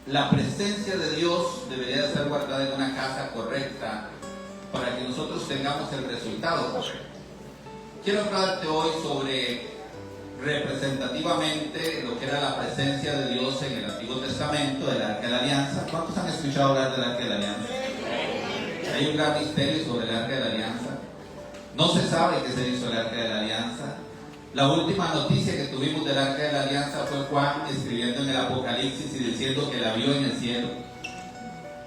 la presencia de Dios debería de ser guardada en una casa correcta para que nosotros tengamos el resultado correcto. Quiero hablarte hoy sobre representativamente lo que era la presencia de Dios en el Antiguo Testamento, el Arca de la Alianza. ¿Cuántos han escuchado hablar del Arca de la Alianza? Hay un gran misterio sobre el Arca de la Alianza. No se sabe qué se hizo el Arca de la Alianza. La última noticia que tuvimos del Arca de la Alianza fue Juan escribiendo en el Apocalipsis y diciendo que la vio en el cielo.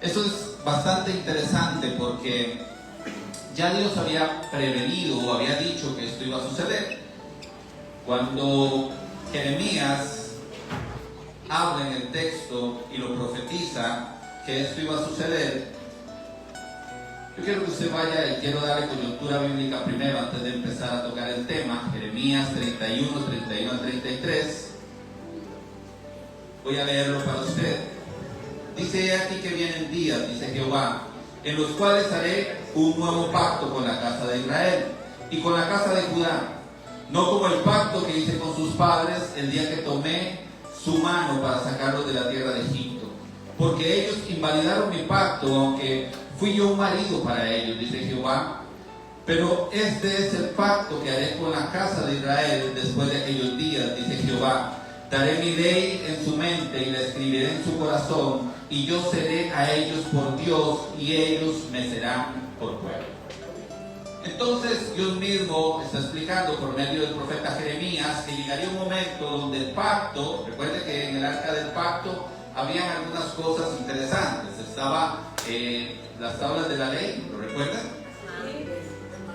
Eso es bastante interesante porque ya Dios había prevenido o había dicho que esto iba a suceder. Cuando Jeremías habla en el texto y lo profetiza que esto iba a suceder, yo quiero que usted vaya y quiero darle coyuntura bíblica primero antes de empezar a tocar el tema. Jeremías 31 al 33. Voy a leerlo para usted. Dice aquí que vienen días, dice Jehová, en los cuales haré un nuevo pacto con la casa de Israel y con la casa de Judá, no como el pacto que hice con sus padres el día que tomé su mano para sacarlos de la tierra de Egipto, porque ellos invalidaron mi pacto, aunque fui yo un marido para ellos, dice Jehová. Pero este es el pacto que haré con la casa de Israel después de aquellos días, dice Jehová. Daré mi ley en su mente y la escribiré en su corazón, y yo seré a ellos por Dios y ellos me serán por pueblo. Entonces Dios mismo está explicando por medio del profeta Jeremías que llegaría un momento donde el pacto, recuerde que en el arca del pacto habían algunas cosas interesantes. Estaba las tablas de la ley, ¿lo recuerdan?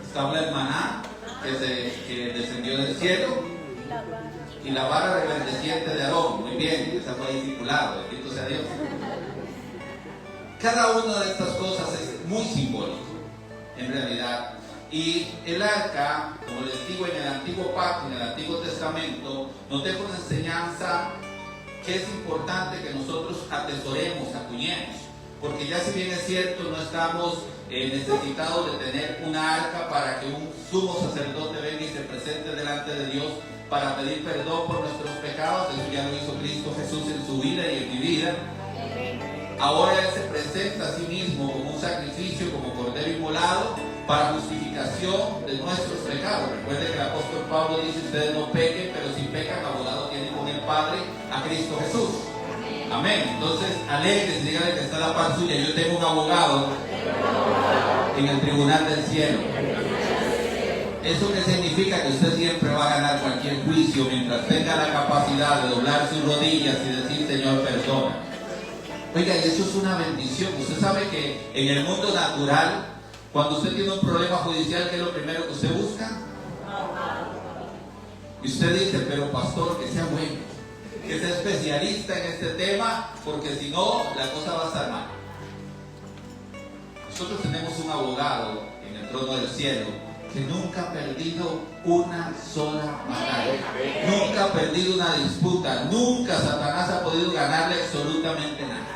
Estaba el maná que descendió del cielo y la vara resplandeciente de Aarón. Muy bien, esa fue discipulado, bendito sea Dios. Cada una de estas cosas es muy simbólico en realidad. Y el arca, como les digo, en el antiguo pacto, en el Antiguo Testamento, nos deja una enseñanza que es importante que nosotros atesoremos, acuñemos. Porque ya si bien es cierto, no estamos necesitados de tener una arca para que un sumo sacerdote venga y se presente delante de Dios para pedir perdón por nuestros pecados. Eso ya lo hizo Cristo Jesús en su vida y en mi vida. Ahora Él se presenta a sí mismo como un sacrificio, como cordero inmolado, para justificación de nuestros pecados. Recuerde que el apóstol Pablo dice: ustedes no pequen, pero si pecan, abogado tienen con el Padre a Cristo Jesús. Amén. Entonces, alegres, díganle que está la paz suya. Yo tengo un abogado en el tribunal del cielo. ¿Eso qué significa? Que usted siempre va a ganar cualquier juicio mientras tenga la capacidad de doblar sus rodillas y decir: Señor, perdona. Oiga, y eso es una bendición. Usted sabe que en el mundo natural, cuando usted tiene un problema judicial, ¿qué es lo primero que usted busca? Y usted dice: pero pastor, que sea bueno, que sea especialista en este tema, porque si no, la cosa va a estar mal. Nosotros tenemos un abogado en el trono del cielo que nunca ha perdido una sola batalla, nunca ha perdido una disputa, nunca Satanás ha podido ganarle absolutamente nada.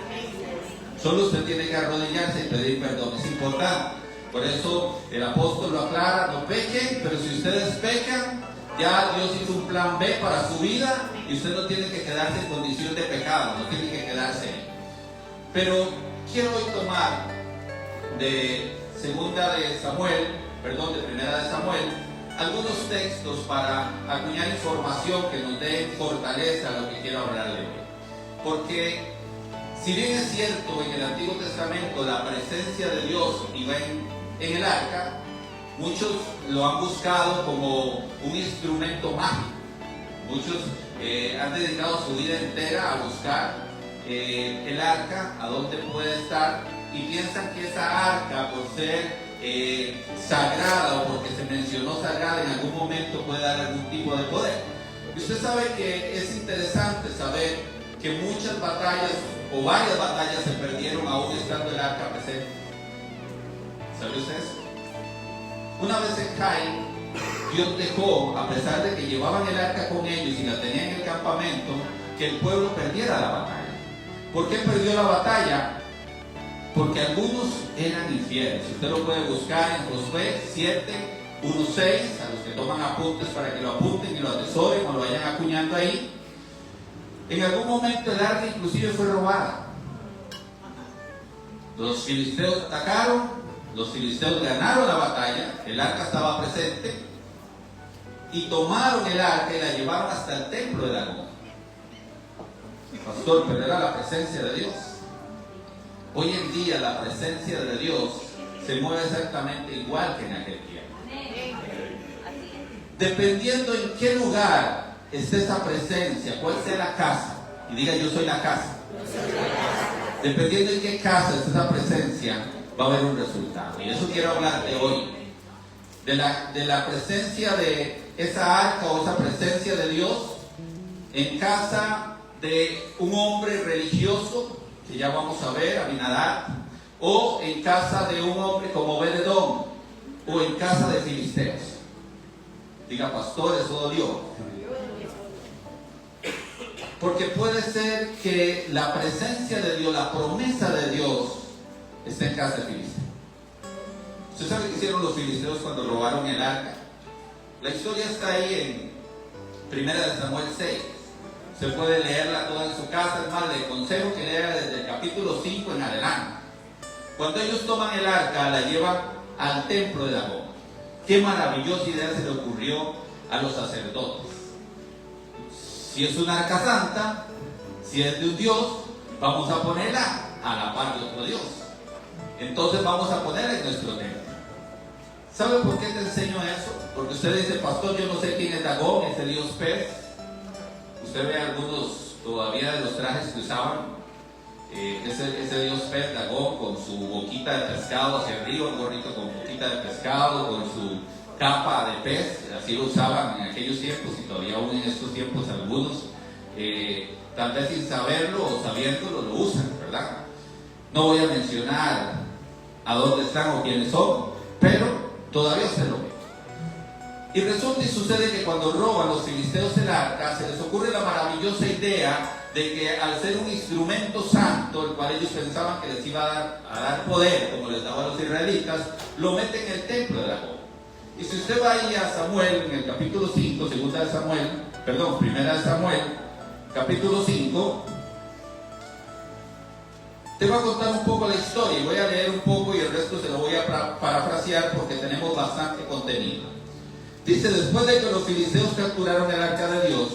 Solo usted tiene que arrodillarse y pedir perdón, es importante. Por eso el apóstol lo aclara: no pequen, pero si ustedes pecan, ya Dios hizo un plan B para su vida y usted no tiene que quedarse en condición de pecado, no tiene que quedarse ahí. Pero quiero hoy tomar de primera de Samuel, algunos textos para acuñar información que nos dé fortaleza a lo que quiero hablarle hoy. Porque si bien es cierto, en el Antiguo Testamento la presencia de Dios iba en el arca, muchos lo han buscado como un instrumento mágico. Muchos han dedicado su vida entera a buscar el arca, a dónde puede estar, y piensan que esa arca, por ser sagrada o porque se mencionó sagrada, en algún momento puede dar algún tipo de poder. Y usted sabe que es interesante saber que muchas batallas o varias batallas se perdieron aún estando el arca presente. ¿Sabe usted eso? Una vez en Jaén, Dios dejó, a pesar de que llevaban el arca con ellos y la tenían en el campamento, que el pueblo perdiera la batalla. ¿Por qué perdió la batalla? Porque algunos eran infieles. Usted lo puede buscar en Josué 7, 1-6, a los que toman apuntes para que lo apunten y lo atesoren o lo vayan acuñando ahí. En algún momento el arca inclusive fue robada. Los filisteos atacaron, los filisteos ganaron la batalla, el arca estaba presente, y tomaron el arca y la llevaron hasta el templo de Dagón. Pastor, pero era la presencia de Dios. Hoy en día la presencia de Dios se mueve exactamente igual que en aquel tiempo. Dependiendo en qué lugar esté esa presencia, cuál sea la casa, y diga yo soy la casa. Dependiendo en qué casa esté esa presencia, va a haber un resultado. Y eso quiero hablarte hoy. De la presencia de esa arca o esa presencia de Dios en casa de un hombre religioso, que ya vamos a ver, Abinadab, o en casa de un hombre como Obed-Edom, o en casa de filisteos. Diga, pastor, eso dolió. Porque puede ser que la presencia de Dios, la promesa de Dios, esté en casa de filisteos. ¿Usted sabe qué hicieron los filisteos cuando robaron el arca? La historia está ahí en 1 Samuel 6. Se puede leerla toda en su casa. Es más, le aconsejo que lea desde el capítulo 5 en adelante. Cuando ellos toman el arca, la llevan al templo de Dagón. Qué maravillosa idea se le ocurrió a los sacerdotes. Si es una arca santa, si es de un Dios, vamos a ponerla a la par de otro Dios. Entonces vamos a ponerla en nuestro templo. ¿Sabe por qué te enseño eso? Porque usted dice, pastor, yo no sé quién es Dagón, ese dios pez. Usted ve algunos todavía de los trajes que usaban, ese dios pez, Dagón, con su boquita de pescado hacia arriba, un gorrito con boquita de pescado, con su capa de pez. Así lo usaban en aquellos tiempos y todavía aún en estos tiempos algunos, tal vez sin saberlo o sabiéndolo, lo usan, ¿verdad? No voy a mencionar a dónde están o quiénes son, pero todavía se lo ve. Y resulta y sucede que cuando roban los filisteos el arca, se les ocurre la maravillosa idea de que al ser un instrumento santo, el cual ellos pensaban que les iba a dar poder, como les daba a los israelitas, lo meten en el templo de Dagón. Y si usted va ahí a Samuel, en el capítulo 5, primera de Samuel, capítulo 5, te voy a contar un poco la historia y voy a leer un poco y el resto se lo voy a parafrasear porque tenemos bastante contenido. Dice, después de que los filisteos capturaron el arca de Dios,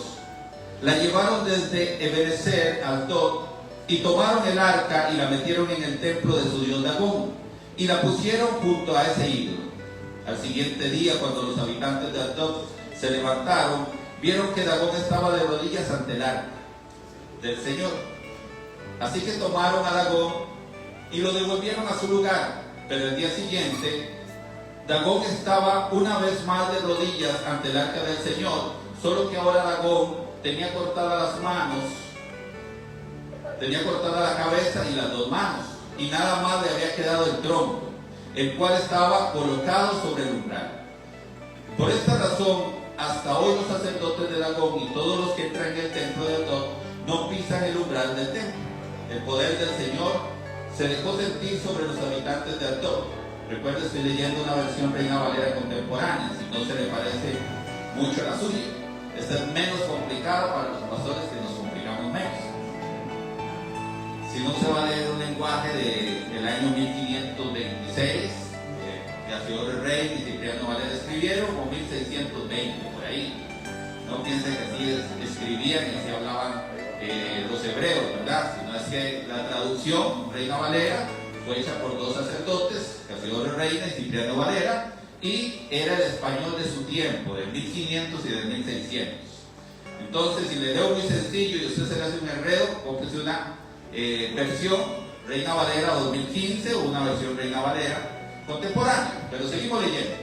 la llevaron desde Ebenezer al Dot y tomaron el arca y la metieron en el templo de su dios Dagón y la pusieron junto a ese ídolo. Al siguiente día, cuando los habitantes de Asdod se levantaron, vieron que Dagón estaba de rodillas ante el arca del Señor. Así que tomaron a Dagón y lo devolvieron a su lugar. Pero el día siguiente, Dagón estaba una vez más de rodillas ante el arca del Señor, solo que ahora Dagón tenía cortadas las manos, tenía cortada la cabeza y las dos manos, y nada más le había quedado el tronco, el cual estaba colocado sobre el umbral. Por esta razón, hasta hoy los sacerdotes de Dagón y todos los que entran en el templo de Asdod no pisan el umbral del templo. El poder del Señor se dejó sentir sobre los habitantes de Asdod. Recuerda, estoy leyendo una versión Reina Valera contemporánea, si no se le parece mucho a la suya. Esta es menos complicada para los pastores, que nos complicamos menos. Si no, se va a leer un lenguaje del año 1526, que Asidoro Rey y Cipriano Valera escribieron, o 1620, por ahí. No piensen que así escribían y así hablaban los hebreos, ¿verdad? Sino es que la traducción, Reina Valera, fue hecha por dos sacerdotes, Casidoro Reina y Cipriano Valera, y era el español de su tiempo, del 1500 y del 1600. Entonces, si le leo muy sencillo y a usted se le hace un enredo, cómprese una versión Reina Valera 2015 o una versión Reina Valera contemporánea. Pero seguimos leyendo.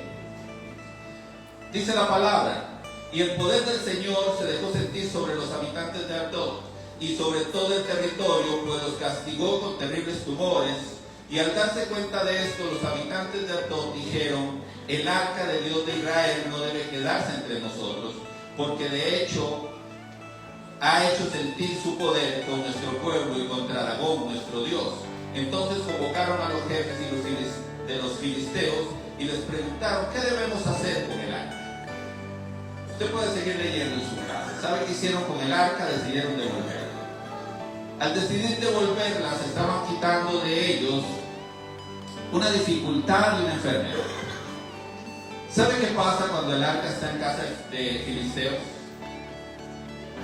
Dice la palabra: y el poder del Señor se dejó sentir sobre los habitantes de Asdod y sobre todo el territorio, pues los castigó con terribles tumores. Y al darse cuenta de esto, los habitantes de Asdod dijeron: el arca del Dios de Israel no debe quedarse entre nosotros, porque de hecho ha hecho sentir su poder con nuestro pueblo y contra Dagón, nuestro Dios. Entonces convocaron a los jefes de los filisteos y les preguntaron: ¿qué debemos hacer con el arca? Usted puede seguir leyendo en su casa. ¿Sabe qué hicieron con el arca? Decidieron devolverla. Al decidir devolverla, se estaban quitando de ellos una dificultad y una enfermedad. ¿Sabe qué pasa cuando el arca está en casa de filisteos?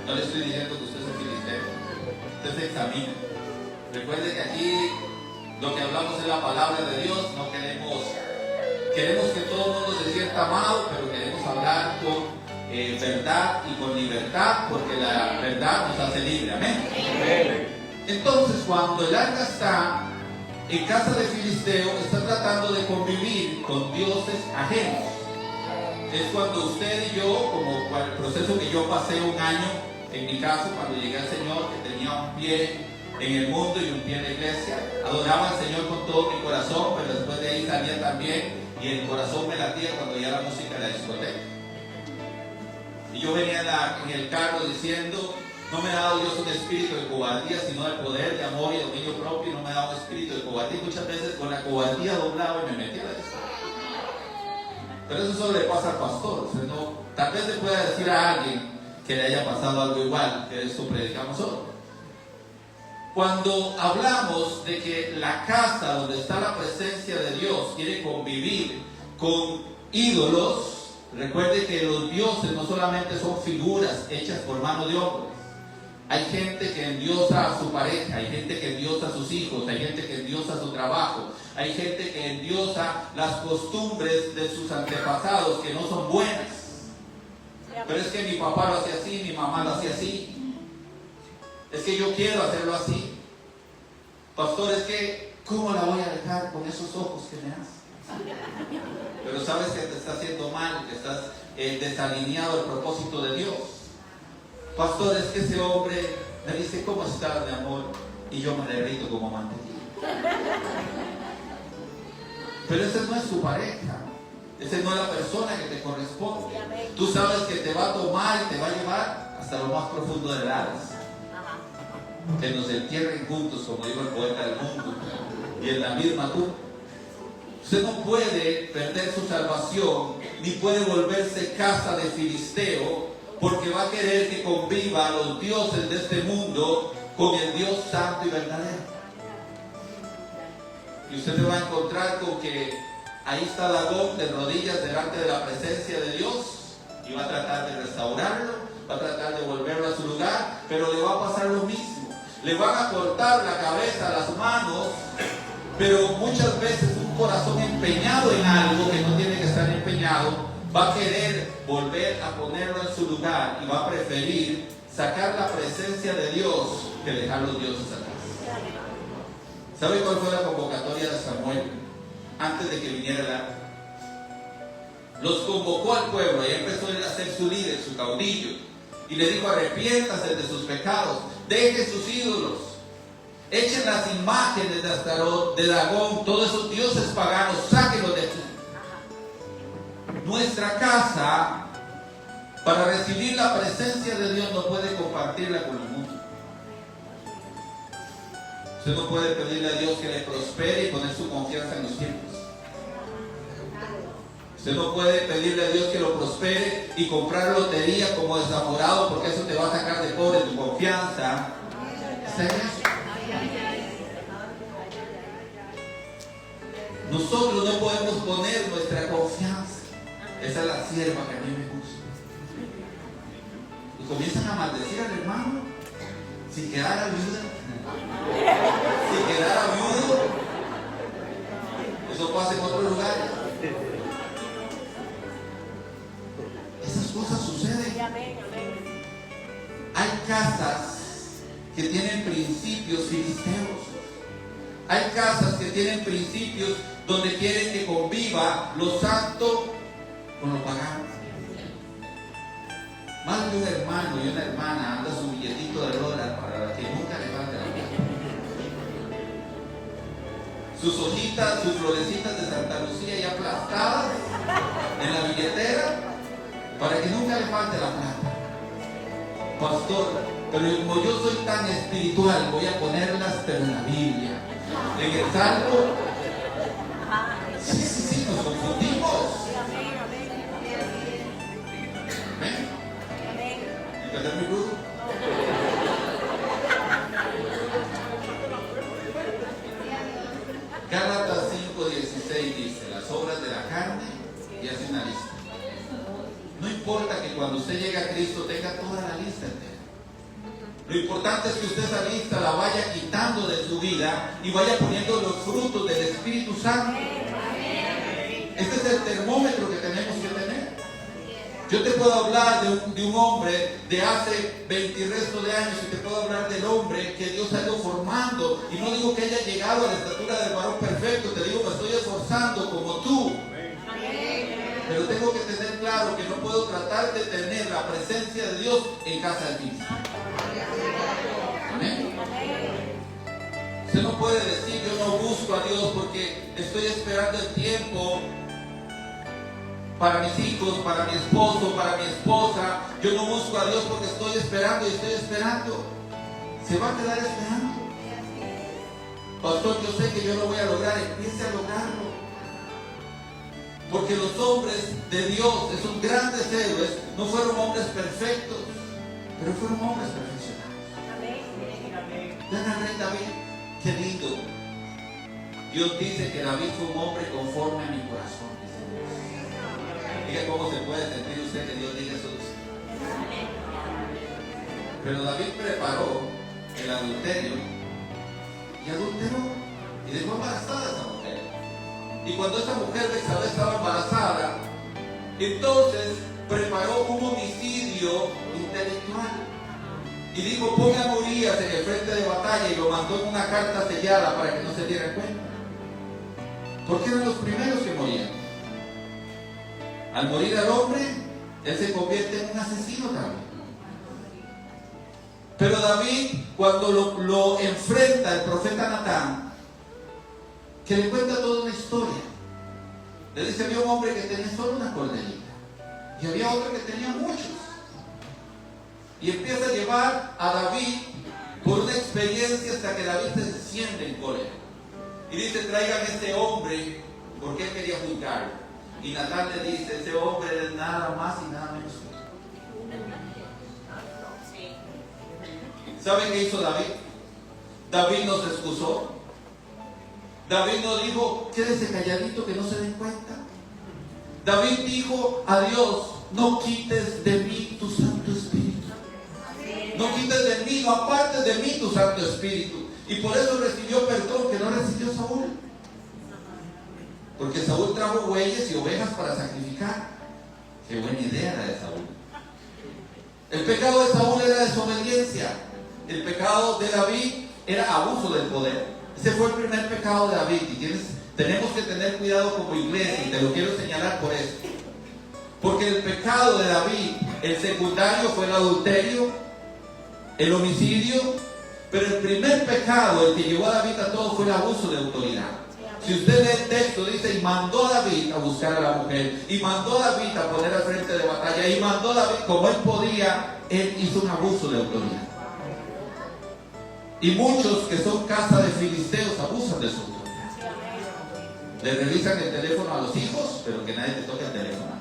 No le estoy diciendo que usted es un filisteo. Usted se examina. Recuerde que aquí lo que hablamos es la palabra de Dios. No queremos que todo el mundo se sienta amado, pero queremos hablar con verdad y con libertad, porque la verdad nos hace libre. Amén. Entonces, cuando el arca está en casa de filisteo, está tratando de convivir con dioses ajenos. Es cuando usted y yo, como el proceso que yo pasé un año, en mi caso, cuando llegué al Señor, que tenía un pie en el mundo y un pie en la iglesia, adoraba al Señor con todo mi corazón, pero después de ahí salía también y el corazón me latía cuando oía la música de la discoteca. Y yo venía en el carro diciendo: no me ha dado Dios un espíritu de cobardía, sino de poder, de amor y de dominio propio, y no me ha dado un espíritu de cobardía. Y muchas veces con la cobardía doblaba y me metía a la discoteca. Pero eso solo le pasa al pastor. O sea, no, tal vez le pueda decir a alguien que le haya pasado algo igual, que esto predicamos hoy. Cuando hablamos de que la casa donde está la presencia de Dios quiere convivir con ídolos, recuerde que los dioses no solamente son figuras hechas por mano de hombres. Hay gente que endiosa a su pareja, hay gente que endiosa a sus hijos, hay gente que endiosa su trabajo, hay gente que endiosa las costumbres de sus antepasados que no son buenas. Pero es que mi papá lo hacía así, mi mamá lo hacía así. Es que yo quiero hacerlo así. Pastor, es que ¿cómo la voy a dejar con esos ojos que me hace? Pero sabes que te está haciendo mal, que estás desalineado del propósito de Dios. Pastor, es que ese hombre me dice: ¿cómo estás, mi amor? Y yo me derrito como mantequilla. Pero esa no es tu pareja. Esa no es la persona que te corresponde. Tú sabes que te va a tomar y te va a llevar hasta lo más profundo del Hades. Que nos entierren juntos, como dijo el poeta del mundo, y en la misma tumba. Usted no puede perder su salvación, ni puede volverse casa de filisteo, porque va a querer que conviva los dioses de este mundo con el Dios santo y verdadero. Y usted se va a encontrar con que ahí está Dagón de rodillas delante de la presencia de Dios, y va a tratar de restaurarlo, va a tratar de volverlo a su lugar, pero le va a pasar lo mismo. Le van a cortar la cabeza, las manos, pero muchas veces un corazón empeñado en algo que no tiene que estar empeñado va a querer volver a ponerlo en su lugar y va a preferir sacar la presencia de Dios que dejar los dioses atrás. ¿Sabe cuál fue la convocatoria de Samuel antes de que viniera el arca? Los convocó al pueblo y empezó a ser su líder, su caudillo, y le dijo: arrepiéntase de sus pecados, dejen sus ídolos, echen las imágenes de Astarot, de Dagón, todos esos dioses paganos, sáquenlos de aquí. Nuestra casa, para recibir la presencia de Dios, no puede compartirla con el mundo. Usted no puede pedirle a Dios que le prospere y poner su confianza en los tiempos. Usted no puede pedirle a Dios que lo prospere y comprar lotería como desamorado, porque eso te va a sacar de pobre. Tu confianza está en eso. Nosotros no podemos poner nuestra confianza. Esa es la sierva que a mí me gusta. Y comienzan a maldecir al hermano. Si quedara viuda, si quedara viudo, eso pasa en otros lugares. Esas cosas suceden. Hay casas que tienen principios filisteos. Hay casas que tienen principios donde quieren que conviva lo santo con lo pagano. Más de un hermano y una hermana anda su billetito de dólar para que nunca le falte la plata. Sus hojitas, sus florecitas de Santa Lucía ya aplastadas en la billetera para que nunca le falte la plata. Pastor, pero como yo soy tan espiritual, voy a ponerlas pero en la Biblia. En el Salmo. Sí, nos confundimos. ¿Ven? ¿Entender mi grupo? Gálatas 5:16 dice, las obras de la carne, y hace una lista. No importa que cuando usted llegue a Cristo tenga toda la lista entera. Lo importante es que usted esa lista la vaya quitando de su vida y vaya poniendo los frutos del Espíritu Santo. Este es el termómetro que tenemos que tener. Yo te puedo hablar de un hombre de hace 20 y resto de años, y te puedo hablar del hombre que Dios ha ido formando. Y no digo que haya llegado a la estatura del varón perfecto, te digo, me estoy esforzando como tú. Pero tengo que tener claro que no puedo tratar de tener la presencia de Dios en casa de mí. Amén. Usted no puede decir, yo no busco a Dios porque estoy esperando el tiempo para mis hijos, para mi esposo, para mi esposa. Yo no busco a Dios porque estoy esperando y estoy esperando. Se va a quedar esperando. Pastor, yo sé que yo lo voy a lograr. Empiece a lograrlo. Porque los hombres de Dios, esos grandes héroes, no fueron hombres perfectos, pero fueron hombres perfeccionados. Vean al rey David, qué lindo. Dios dice que David fue un hombre conforme a mi corazón. Diga cómo se puede sentir usted que Dios diga eso de usted. Pero David preparó el adulterio y adulteró y dejó embarazada a esa mujer. Y cuando esa mujer Betsabé estaba embarazada, entonces preparó un homicidio intelectual y dijo, ponga a Urías en el frente de batalla, y lo mandó en una carta sellada para que no se diera cuenta, porque eran los primeros que morían. Al morir al hombre, él se convierte en un asesino también. Pero David, cuando lo enfrenta el profeta Natán, que le cuenta toda una historia, le dice, había un hombre que tenía solo una corderita y había otro que tenía muchos, y empieza a llevar a David por una experiencia hasta que David se enciende en cólera y dice, traigan a este hombre, porque él quería juzgarlo. Y Natán le dice, ese hombre es nada más y nada menos que tú. ¿Saben qué hizo David? David no se excusó. David no dijo, quédese calladito que no se den cuenta. David dijo a Dios, no quites de mí tu Santo Espíritu. No quites de mí, no apartes de mí tu Santo Espíritu. Y por eso recibió perdón que no recibió Saúl. Porque Saúl trajo bueyes y ovejas para sacrificar. Qué buena idea la de Saúl. El pecado de Saúl era desobediencia. El pecado de David era abuso del poder. Ese fue el primer pecado de David. Y tenemos que tener cuidado como iglesia. Y te lo quiero señalar por eso. Porque el pecado de David, el secundario fue el adulterio, el homicidio. Pero el primer pecado, el que llevó a David a todo, fue el abuso de autoridad. Si usted lee el texto, dice, y mandó a David a buscar a la mujer, y mandó a David a poner al frente de batalla, y mandó a David, como él podía, él hizo un abuso de autoridad. Y muchos que son casa de filisteos abusan de su autoridad. Le revisan el teléfono a los hijos, pero que nadie te toque el teléfono.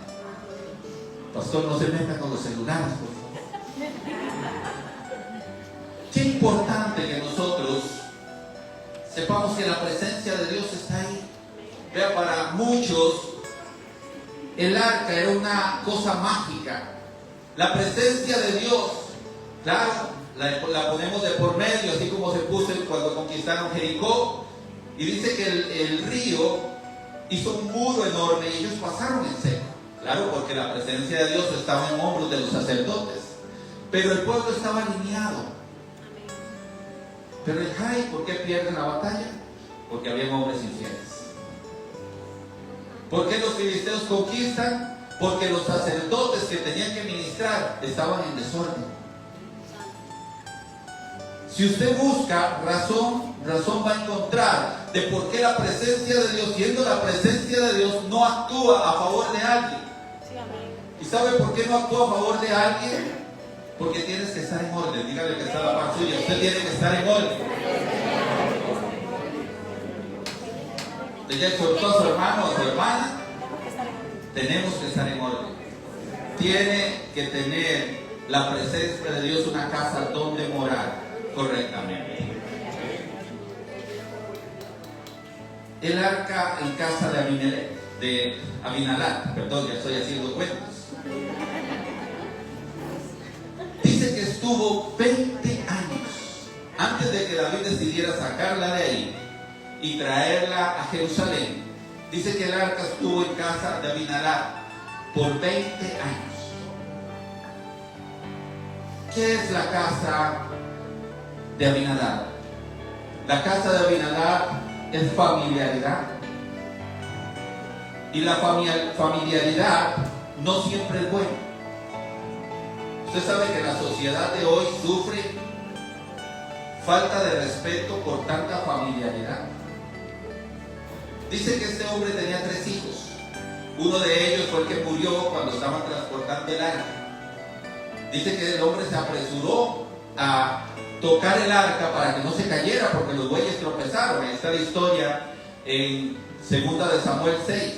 Pastor, no se meta con los celulares, por favor. Qué importante que nosotros sepamos que la presencia de Dios está ahí. Vea, para muchos el arca era una cosa mágica. La presencia de Dios, claro, la ponemos de por medio, así como se puso cuando conquistaron Jericó. Y dice que el río hizo un muro enorme y ellos pasaron en seco. Claro, porque la presencia de Dios estaba en hombros de los sacerdotes. Pero el pueblo estaba alineado. Pero el Jai, ¿por qué pierden la batalla? Porque habían hombres infieles. ¿Por qué los filisteos conquistan? Porque los sacerdotes que tenían que ministrar estaban en desorden. Si usted busca razón va a encontrar de por qué la presencia de Dios, siendo la presencia de Dios, no actúa a favor de alguien. ¿Y sabe por qué no actúa a favor de alguien? Porque tienes que estar en orden. Dígale que está a la par suya. Usted tiene que estar en orden. Usted ya exhortó a su hermano o a su hermana. Tenemos que estar en orden. Tiene que tener la presencia de Dios, una casa donde morar correctamente. el arca en casa de Abinadab, perdón, ya estoy haciendo cuentos. Dice que estuvo 20 años antes de que David decidiera sacarla de ahí y traerla a Jerusalén. Dice que el arca estuvo en casa de Abinadab por 20 años. ¿Qué es la casa de Abinadab? La casa de Abinadab es familiaridad. Y la familiaridad no siempre es buena. Usted sabe que la sociedad de hoy sufre falta de respeto por tanta familiaridad. Dice que este hombre tenía 3 hijos. Uno de ellos fue el que murió cuando estaban transportando el arca. Dice que el hombre se apresuró a tocar el arca para que no se cayera porque los bueyes tropezaron. Ahí está la historia en 2 de Samuel 6.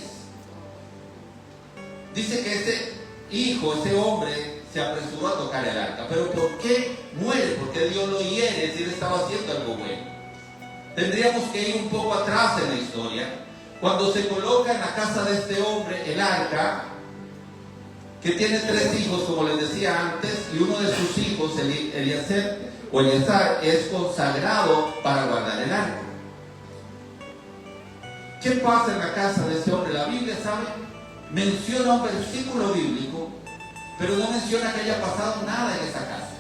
Dice que ese hijo, ese hombre, se apresuró a tocar el arca. Pero ¿por qué muere? ¿Por qué Dios lo hiere si él estaba haciendo algo bueno? Tendríamos que ir un poco atrás en la historia. Cuando se coloca en la casa de este hombre el arca, que tiene 3 hijos, como les decía antes, y uno de sus hijos, Eleazar, es consagrado para guardar el arca. ¿Qué pasa en la casa de este hombre? La Biblia, ¿sabe? Menciona un versículo bíblico, pero no menciona que haya pasado nada en esa casa.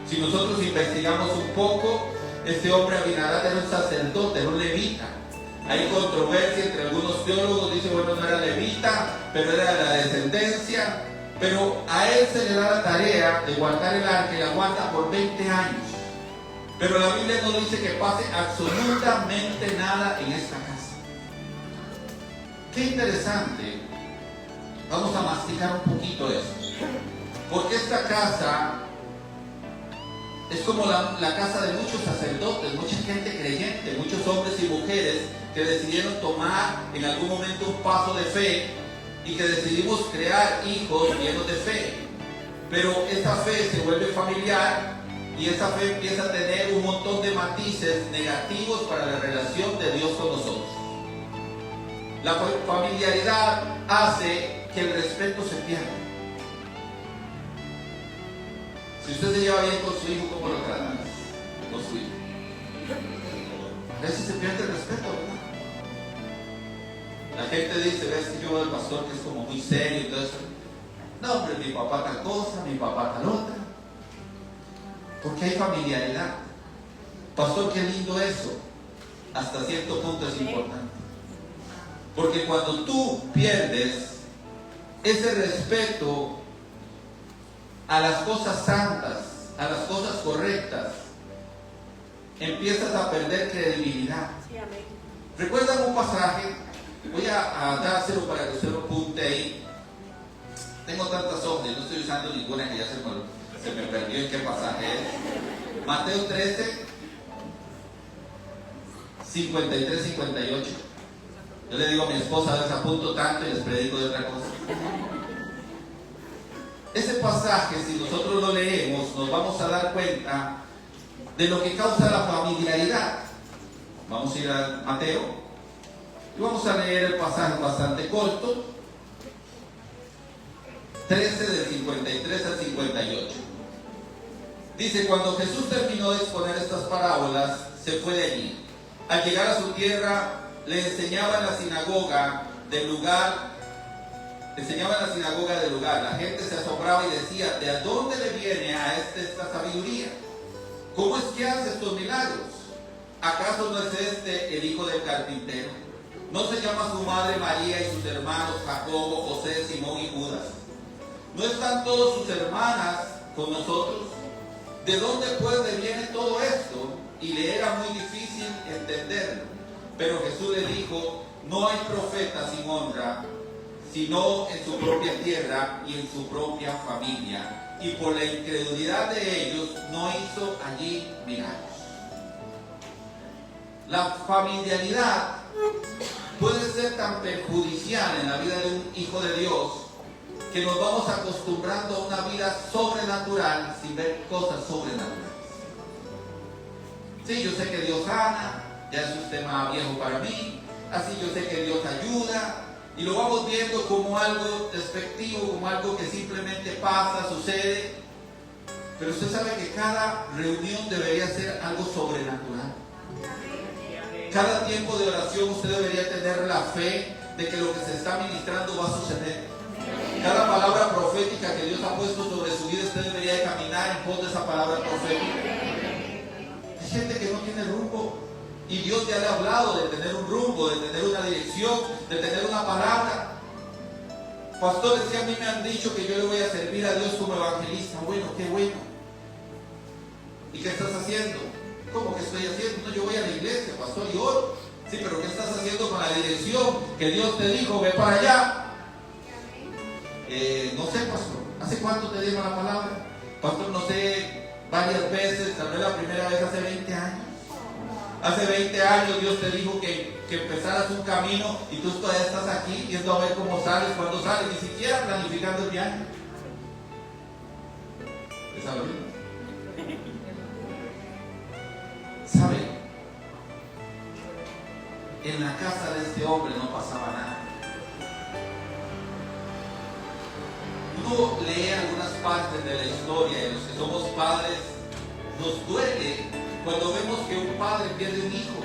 Si nosotros investigamos un poco, este hombre Abinadab era un sacerdote, era un levita. Hay controversia entre algunos teólogos, dicen, bueno, no era levita, pero era de la descendencia. Pero a él se le da la tarea de guardar el arca y la guarda por 20 años. Pero la Biblia no dice que pase absolutamente nada en esta casa. Qué interesante. Vamos a masticar un poquito eso. Porque esta casa es como la casa de muchos sacerdotes, mucha gente creyente, muchos hombres y mujeres que decidieron tomar en algún momento un paso de fe y que decidimos crear hijos llenos de fe. Pero esa fe se vuelve familiar y esa fe empieza a tener un montón de matices negativos para la relación de Dios con nosotros. La familiaridad hace que el respeto se pierda. Si usted se lleva bien con su hijo, ¿cómo lo trata? Con su hijo. A veces se pierde el respeto, ¿verdad? La gente dice, ves que yo veo al pastor que es como muy serio y todo eso. No, hombre, mi papá tal cosa, mi papá tal otra. Porque hay familiaridad. Pastor, qué lindo eso. Hasta cierto punto es importante. Porque cuando tú pierdes ese respeto a las cosas santas, a las cosas correctas, empiezas a perder credibilidad. ¿Recuerdan un pasaje? Voy a dárselo para que usted lo apunte ahí. Tengo tantas hojas, no estoy usando ninguna que ya se me perdió en qué pasaje es. Mateo 13, 53, 58. Yo le digo a mi esposa, a veces apunto tanto y les predico de otra cosa. Ese pasaje, si nosotros lo leemos, nos vamos a dar cuenta de lo que causa la familiaridad. Vamos a ir a Mateo y vamos a leer el pasaje bastante corto, 13 del 53 al 58. Dice, cuando Jesús terminó de exponer estas parábolas, se fue de allí. Al llegar a su tierra, le enseñaba en la sinagoga del lugar. La gente se asombraba y decía, ¿de dónde le viene a esta sabiduría? ¿Cómo es que hace estos milagros? ¿Acaso no es este el hijo del carpintero? ¿No se llama su madre María y sus hermanos Jacobo, José, Simón y Judas? ¿No están todas sus hermanas con nosotros? ¿De dónde pues le viene todo esto? Y le era muy difícil entenderlo. Pero Jesús le dijo, no hay profeta sin honra, sino en su propia tierra y en su propia familia. Y por la incredulidad de ellos no hizo allí milagros. La familiaridad puede ser tan perjudicial en la vida de un hijo de Dios que nos vamos acostumbrando a una vida sobrenatural sin ver cosas sobrenaturales. Sí, yo sé que Dios sana, ya es un tema viejo para mí, así yo sé que Dios ayuda, y lo vamos viendo como algo despectivo, como algo que simplemente pasa, sucede. Pero usted sabe que cada reunión debería ser algo sobrenatural. Cada tiempo de oración usted debería tener la fe de que lo que se está ministrando va a suceder. Cada palabra profética que Dios ha puesto sobre su vida, usted debería de caminar en pos de esa palabra profética. Hay gente que no tiene rumbo, y Dios ya le ha hablado de tener un rumbo, de tener una dirección, de tener una palabra. Pastores, que a mí me han dicho que yo le voy a servir a Dios como evangelista. Bueno, qué bueno. ¿Y qué estás haciendo? ¿Cómo que estoy haciendo? No, yo voy a la iglesia, pastor, y oro. Sí, pero ¿qué estás haciendo con la dirección que Dios te dijo? Ve para allá. No sé, pastor. ¿Hace cuánto te dieron la palabra? Pastor, no sé, varias veces, tal vez la primera vez hace 20 años. Hace 20 años Dios te dijo que empezaras un camino y tú todavía estás aquí viendo a ver cómo sales, cuándo sales, ni siquiera planificando el viaje. ¿Esa lo mismo? ¿Sabe? En la casa de este hombre no pasaba nada. Uno lee algunas partes de la historia y los que somos padres nos duele cuando vemos que un padre pierde un hijo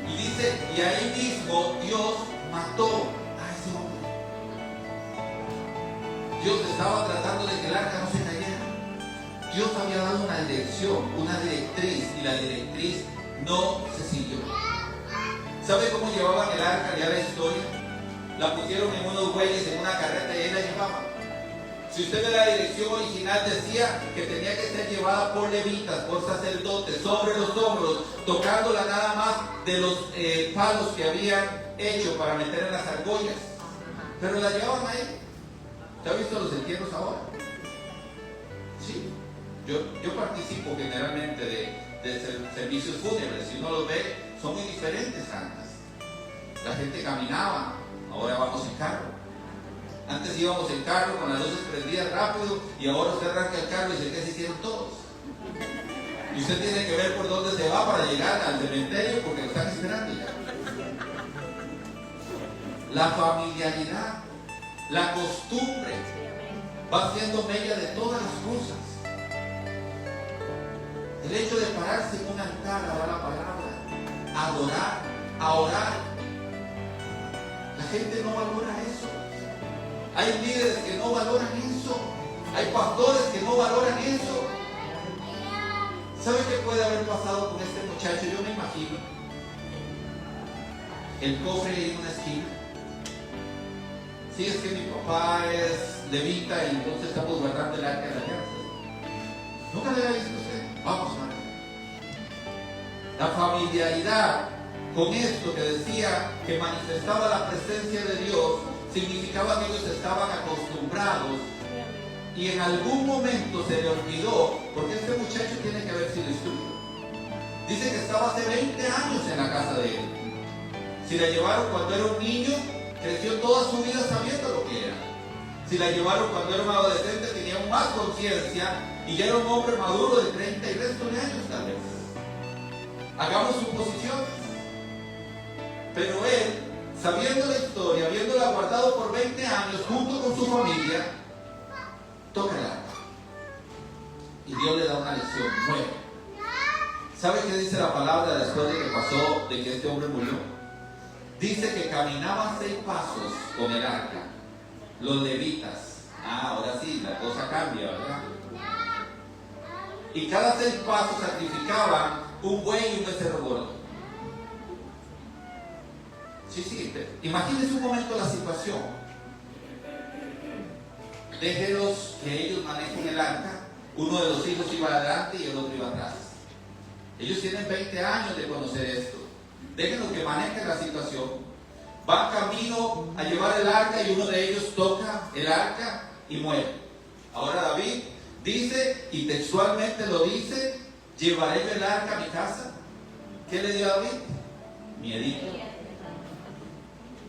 y dice, y ahí mismo Dios mató a ese hombre. Dios estaba tratando de que el arca no se cayera. Dios había dado una dirección, una directriz, y la directriz no se siguió. ¿Sabe cómo llevaban el arca? Ya la historia. La pusieron en unos bueyes, en una carreta, y ahí la llevaban. Si usted ve la dirección original, decía que tenía que ser llevada por levitas, por sacerdotes, sobre los hombros, tocándola nada más de los palos que habían hecho para meter en las argollas. Pero la llevaban ahí. ¿Usted ha visto los entierros ahora? Sí. Yo participo generalmente de servicios fúnebres. Si uno los ve, son muy diferentes antes. La gente caminaba, ahora vamos en carro. Antes íbamos en carro con las luces prendidas rápido, y ahora usted arranca el carro y dice, ¿qué se hicieron todos? Y usted tiene que ver por dónde se va para llegar al cementerio porque lo están esperando ya. La familiaridad, la costumbre va siendo mella de todas las cosas. El hecho de pararse en un altar a dar la palabra, a adorar, a orar, la gente no valora eso. Hay líderes que no valoran eso. Hay pastores que no valoran eso. ¿Sabe qué puede haber pasado con este muchacho? Yo me imagino el cofre en una esquina. Si es que mi papá es levita y entonces estamos guardando el arca de la alianza. ¿Nunca le había visto usted? Vamos a ver. La familiaridad con esto que decía que manifestaba la presencia de Dios significaba que ellos estaban acostumbrados, y en algún momento se le olvidó, porque este muchacho tiene que haber sido instruido. Dice que estaba hace 20 años en la casa de él. Si la llevaron cuando era un niño, creció toda su vida sabiendo lo que era. Si la llevaron cuando era un adolescente, tenía aún más conciencia y ya era un hombre maduro de 30 y resto de años tal vez. Hagamos suposiciones. Pero él, sabiendo la historia, habiéndola guardado por 20 años junto con su familia, toca el arca. Y Dios le da una lección nueva. ¿Sabe qué dice la palabra después de que pasó, de que este hombre murió? Dice que caminaban 6 pasos con el arca los levitas. Ahora sí, la cosa cambia, ¿verdad? Y cada 6 pasos sacrificaban un buey y un becerro gordo. Sí, imagínense un momento la situación. Déjenlos que ellos manejen el arca. Uno de los hijos iba adelante y el otro iba atrás. Ellos tienen 20 años de conocer esto. Déjenlos que manejen la situación. Van camino a llevar el arca y uno de ellos toca el arca y muere. Ahora David dice, y textualmente lo dice, ¿llevaré yo el arca a mi casa? ¿Qué le dio a David? Miedito.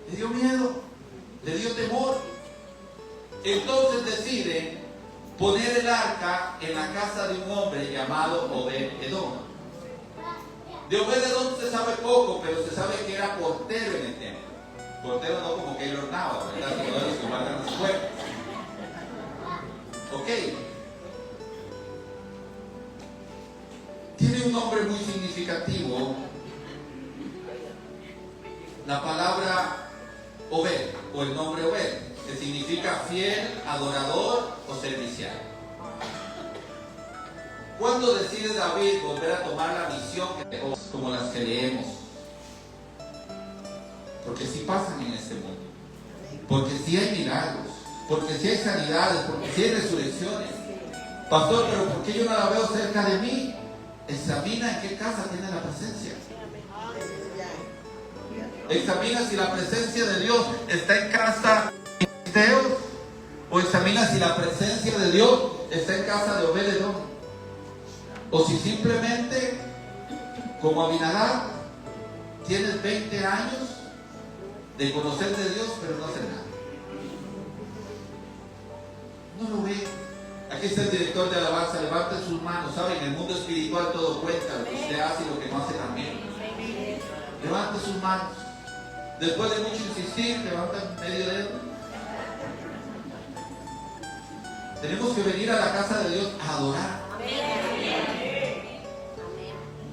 Le dio miedo, le dio temor. Entonces decide poner el arca en la casa de un hombre llamado Obed-Edom. De Obed-Edom se sabe poco, pero se sabe que era portero en el templo. Portero no como Keylor Navas, ¿verdad? Como los que guardan las puertas. Ok. Tiene un nombre muy significativo. La palabra Obed, o el nombre Obed, que significa fiel, adorador o servicial. ¿Cuándo decide David volver a tomar la misión que dejó, como las que leemos? Porque sí pasan en este mundo, porque sí hay milagros, porque sí hay sanidades, porque sí hay resurrecciones. Pastor, pero ¿por qué yo no la veo cerca de mí? Examina en qué casa tiene la presencia. Examina si la presencia de Dios está en casa de Filisteos, o examina si la presencia de Dios está en casa de Obed-Edom, o si simplemente, como Abinadab, tienes 20 años de conocer de Dios, pero no hacer nada. No lo ve. Aquí está el director de alabanza. Levante sus manos. Saben, en el mundo espiritual todo cuenta. Lo que usted hace y lo que no hace también. Levante sus manos. Después de mucho insistir, levanta medio dedo. Tenemos que venir a la casa de Dios a adorar.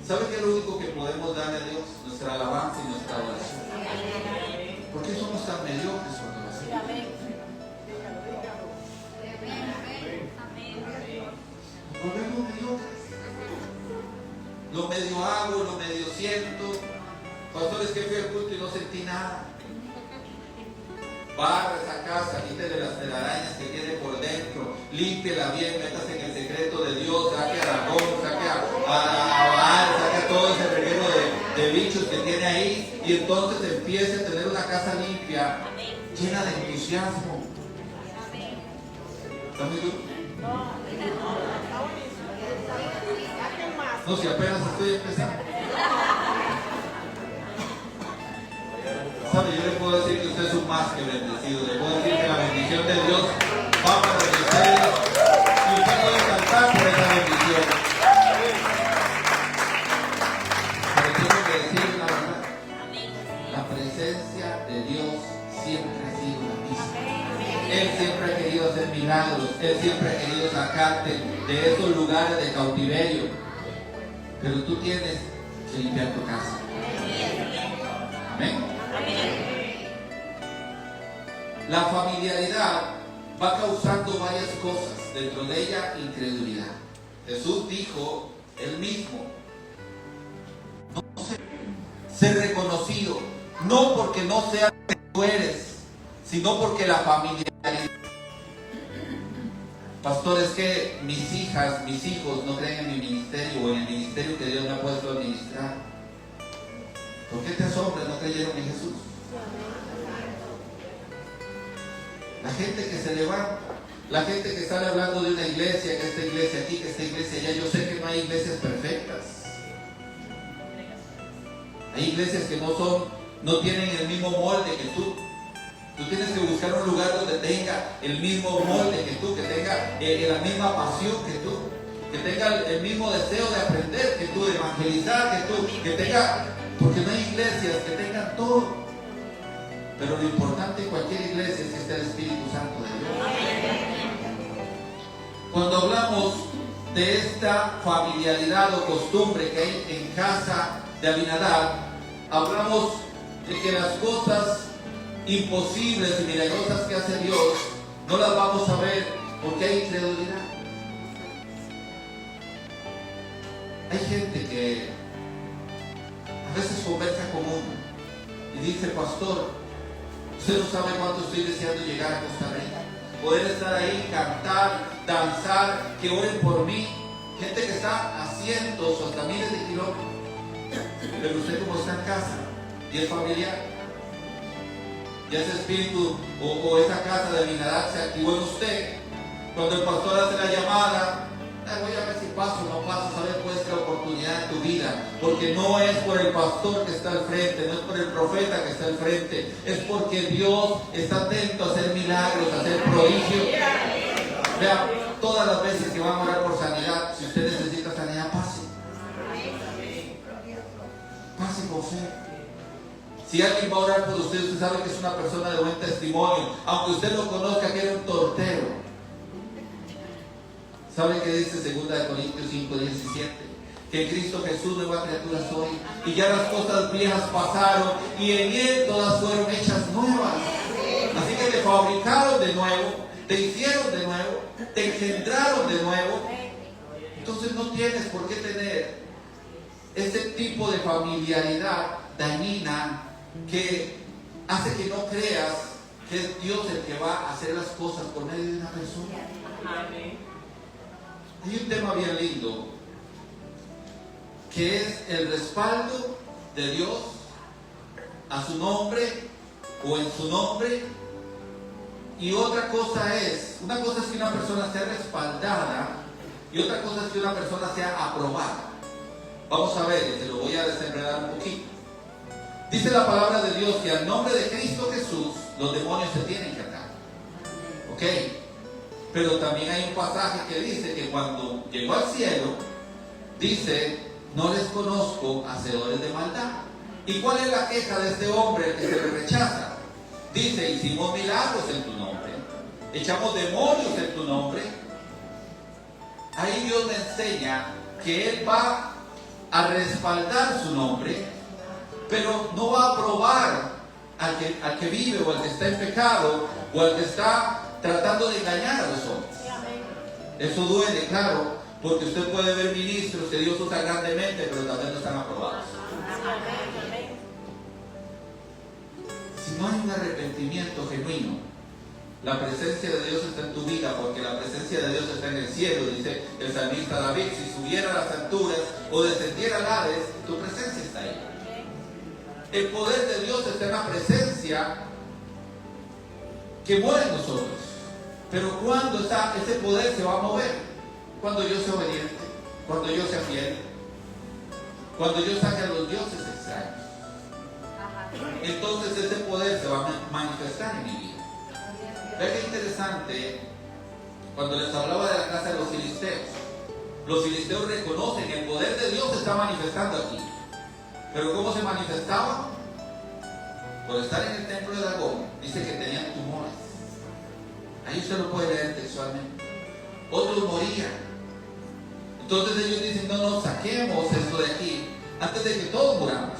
¿Sabe qué es lo único que podemos darle a Dios? Nuestra alabanza y nuestra adoración. ¿Por qué somos tan mediocres cuando lo hacemos? Nos volvemos mediocres. Lo medio hago, lo medio siento. Pastores, que fui al culto y no sentí nada. Barra esa casa, quítele las telarañas que tiene por dentro, límpiela bien, métase en el secreto de Dios, saque a Aragón, saque a saque a todo ese reguero de bichos que tiene ahí, y entonces empiece a tener una casa limpia, llena de entusiasmo. ¿Está muy duro? No, si apenas estoy empezando. ¿Sabe? Yo le puedo decir que usted es un más que bendecido. Le puedo decir que la bendición de Dios va para ustedes y usted puede cantar por esa bendición. Pero tengo que decir la verdad. La presencia de Dios siempre ha sido la misma. Él siempre ha querido hacer milagros. Él siempre ha querido sacarte de esos lugares de cautiverio. Pero tú tienes que limpiar tu casa. Amén. La familiaridad va causando varias cosas, dentro de ella incredulidad. Jesús dijo él mismo: no ser reconocido, no porque no seas que tú eres, sino porque la familiaridad. Pastor, es que mis hijas, mis hijos no creen en mi ministerio o en el ministerio que Dios me ha puesto a administrar. ¿Por qué te asombra? ¿No creyeron en Jesús? La gente que se levanta, la gente que sale hablando de una iglesia, que esta iglesia aquí, que esta iglesia allá. Yo sé que no hay iglesias perfectas. Hay iglesias que no tienen el mismo molde que tú. Tú tienes que buscar un lugar donde tenga el mismo molde que tú, que tenga la misma pasión que tú, que tenga el mismo deseo de aprender que tú, de evangelizar que tú, que tenga, porque no hay iglesias que tengan todo. Pero lo importante en cualquier iglesia es que esté el Espíritu Santo de Dios. Cuando hablamos de esta familiaridad o costumbre que hay en casa de Abinadab, hablamos de que las cosas imposibles y milagrosas que hace Dios no las vamos a ver porque hay incredulidad. Hay gente que a veces conversa con uno y dice: pastor, usted no sabe cuánto estoy deseando llegar a Costa Rica, poder estar ahí, cantar, danzar, que oren por mí. Gente que está a cientos o hasta miles de kilómetros. Pero usted, como está en casa y es familiar, y ese espíritu o esa casa de Abinadab se activó en usted. Cuando el pastor hace la llamada, voy a ver si paso o no paso, a ver, puede ser oportunidad en tu vida, porque no es por el pastor que está al frente, no es por el profeta que está al frente, es porque Dios está atento a hacer milagros, a hacer prodigios. Vea, todas las veces que van a orar por sanidad, si usted necesita sanidad, pase. tengo fe. Si alguien va a orar por usted, usted sabe que es una persona de buen testimonio, aunque usted lo conozca que era un tortero. ¿Sabe qué dice 2 Corintios 5:17? Que en Cristo Jesús nueva criatura soy, y ya las cosas viejas pasaron, y en Él todas fueron hechas nuevas. Así que te fabricaron de nuevo, te hicieron de nuevo, te engendraron de nuevo. Entonces no tienes por qué tener ese tipo de familiaridad dañina que hace que no creas que es Dios el que va a hacer las cosas por medio de una persona. Hay un tema bien lindo que es el respaldo de Dios a su nombre o en su nombre. Y otra cosa es, una cosa es que una persona sea respaldada y otra cosa es que una persona sea aprobada. Vamos a ver, te lo voy a desenredar un poquito. Dice la palabra de Dios que al nombre de Cristo Jesús los demonios se tienen que atar. ¿Ok? Pero también hay un pasaje que dice que cuando llegó al cielo, dice, no les conozco hacedores de maldad. ¿Y cuál es la queja de este hombre que se le rechaza? Dice, hicimos milagros en tu nombre, echamos demonios en tu nombre. Ahí Dios me enseña que Él va a respaldar su nombre, pero no va a aprobar al que vive o al que está en pecado o al que está tratando de engañar a los hombres. Eso duele, claro, porque usted puede ver ministros que Dios usa grandemente, pero también no están aprobados. Si no hay un arrepentimiento genuino, la presencia de Dios está en tu vida, porque la presencia de Dios está en el cielo. Dice el salmista David, si subiera a las alturas o descendiera al Hades, tu presencia está ahí. El poder de Dios está en la presencia que muere en nosotros. Pero cuando ese poder se va a mover, cuando yo sea obediente, cuando yo sea fiel, cuando yo saque a los dioses extraños, entonces ese poder se va a manifestar en mi vida. Vean qué interesante, cuando les hablaba de la casa de los filisteos reconocen que el poder de Dios se está manifestando aquí. Pero ¿cómo se manifestaba? Por estar en el templo de Dagón, dice que tenían tumores. Ahí usted lo puede leer textualmente. Otros morían. Entonces ellos dicen, no nos saquemos esto de aquí antes de que todos muramos.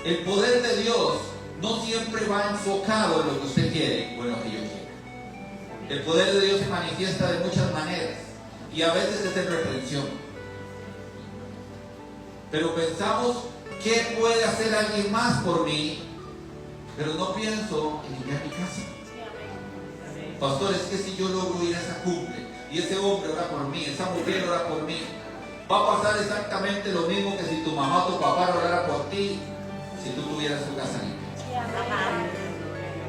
El poder de Dios no siempre va enfocado en lo que usted quiere o en lo que yo quiero. El poder de Dios se manifiesta de muchas maneras y a veces es en reprensión. Pero pensamos, ¿qué puede hacer alguien más por mí? Pero no pienso en limpiar mi casa. Pastor, es que si yo logro ir a esa cumbre y ese hombre ora por mí, esa mujer ora por mí, va a pasar exactamente lo mismo que si tu mamá o tu papá orara por ti, si tú tuvieras tu casa limpia.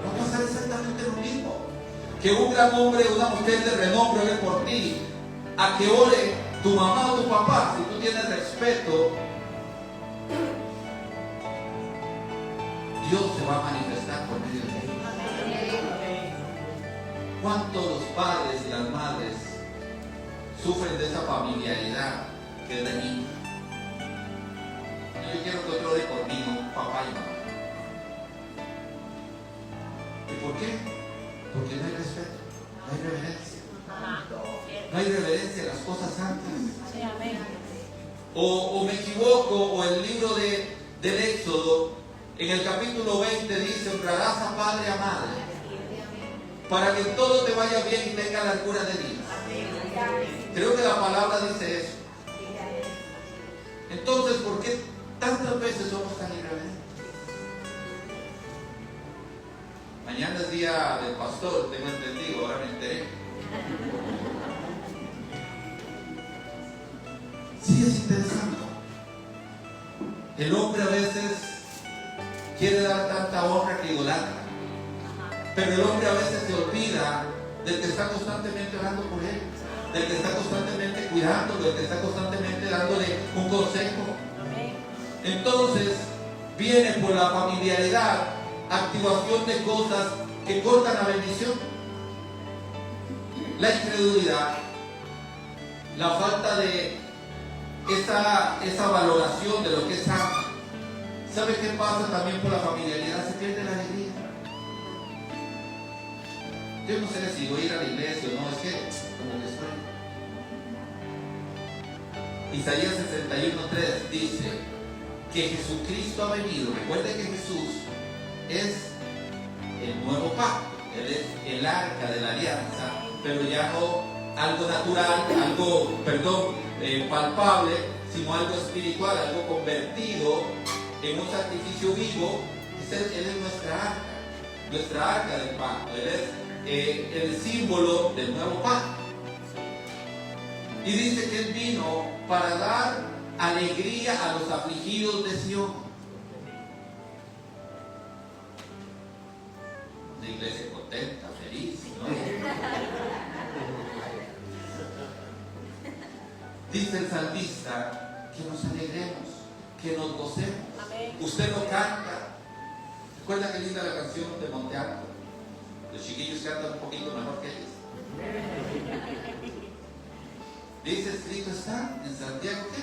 Va a pasar exactamente lo mismo. Que un gran hombre o una mujer de renombre ore por ti, a que ore tu mamá o tu papá, si tú tienes respeto, Dios se va a manifestar por medio de ellos. ¿Cuántos los padres y las madres sufren de esa familiaridad que es de mí? Yo quiero que otro ore por mí, no papá y mamá. ¿Y por qué? Porque no hay respeto, no hay reverencia. No hay reverencia a las cosas santas. O me equivoco, o el libro del Éxodo, en el capítulo 20 dice, honrarás a padre y a madre, para que todo te vaya bien y tenga largura de vida. Creo que la palabra dice eso. Entonces, ¿por qué tantas veces somos tan irreverentes? Mañana es día del pastor, tengo entendido, ahora me enteré. Sí, es interesante. El hombre a veces quiere dar tanta honra que idolatra. Pero el hombre a veces se olvida del que está constantemente orando por él, del que está constantemente cuidándolo, del que está constantemente dándole un consejo. Entonces viene por la familiaridad, activación de cosas que cortan la bendición. La incredulidad, la falta de esa valoración de lo que es santo. ¿Sabe qué pasa también por la familiaridad? Se pierde la alegría. Yo no sé si voy a ir a la iglesia o no, es que como que estoy. Isaías 61:3 dice que Jesucristo ha venido. Recuerde que Jesús es el nuevo pacto, Él es el arca de la alianza, pero ya no algo natural, algo, palpable, sino algo espiritual, algo convertido en un sacrificio vivo. Él es nuestra arca del pacto. Él es el símbolo del nuevo pacto. Y dice que Él vino para dar alegría a los afligidos de Sion. Una iglesia contenta, feliz, ¿no? Dice el salmista que nos alegremos, que nos gocemos. Amén. Usted lo canta. ¿Recuerda qué linda la canción de Monte Alto? Los chiquillos cantan un poquito mejor que ellos. Dice, escrito está en Santiago, ¿qué?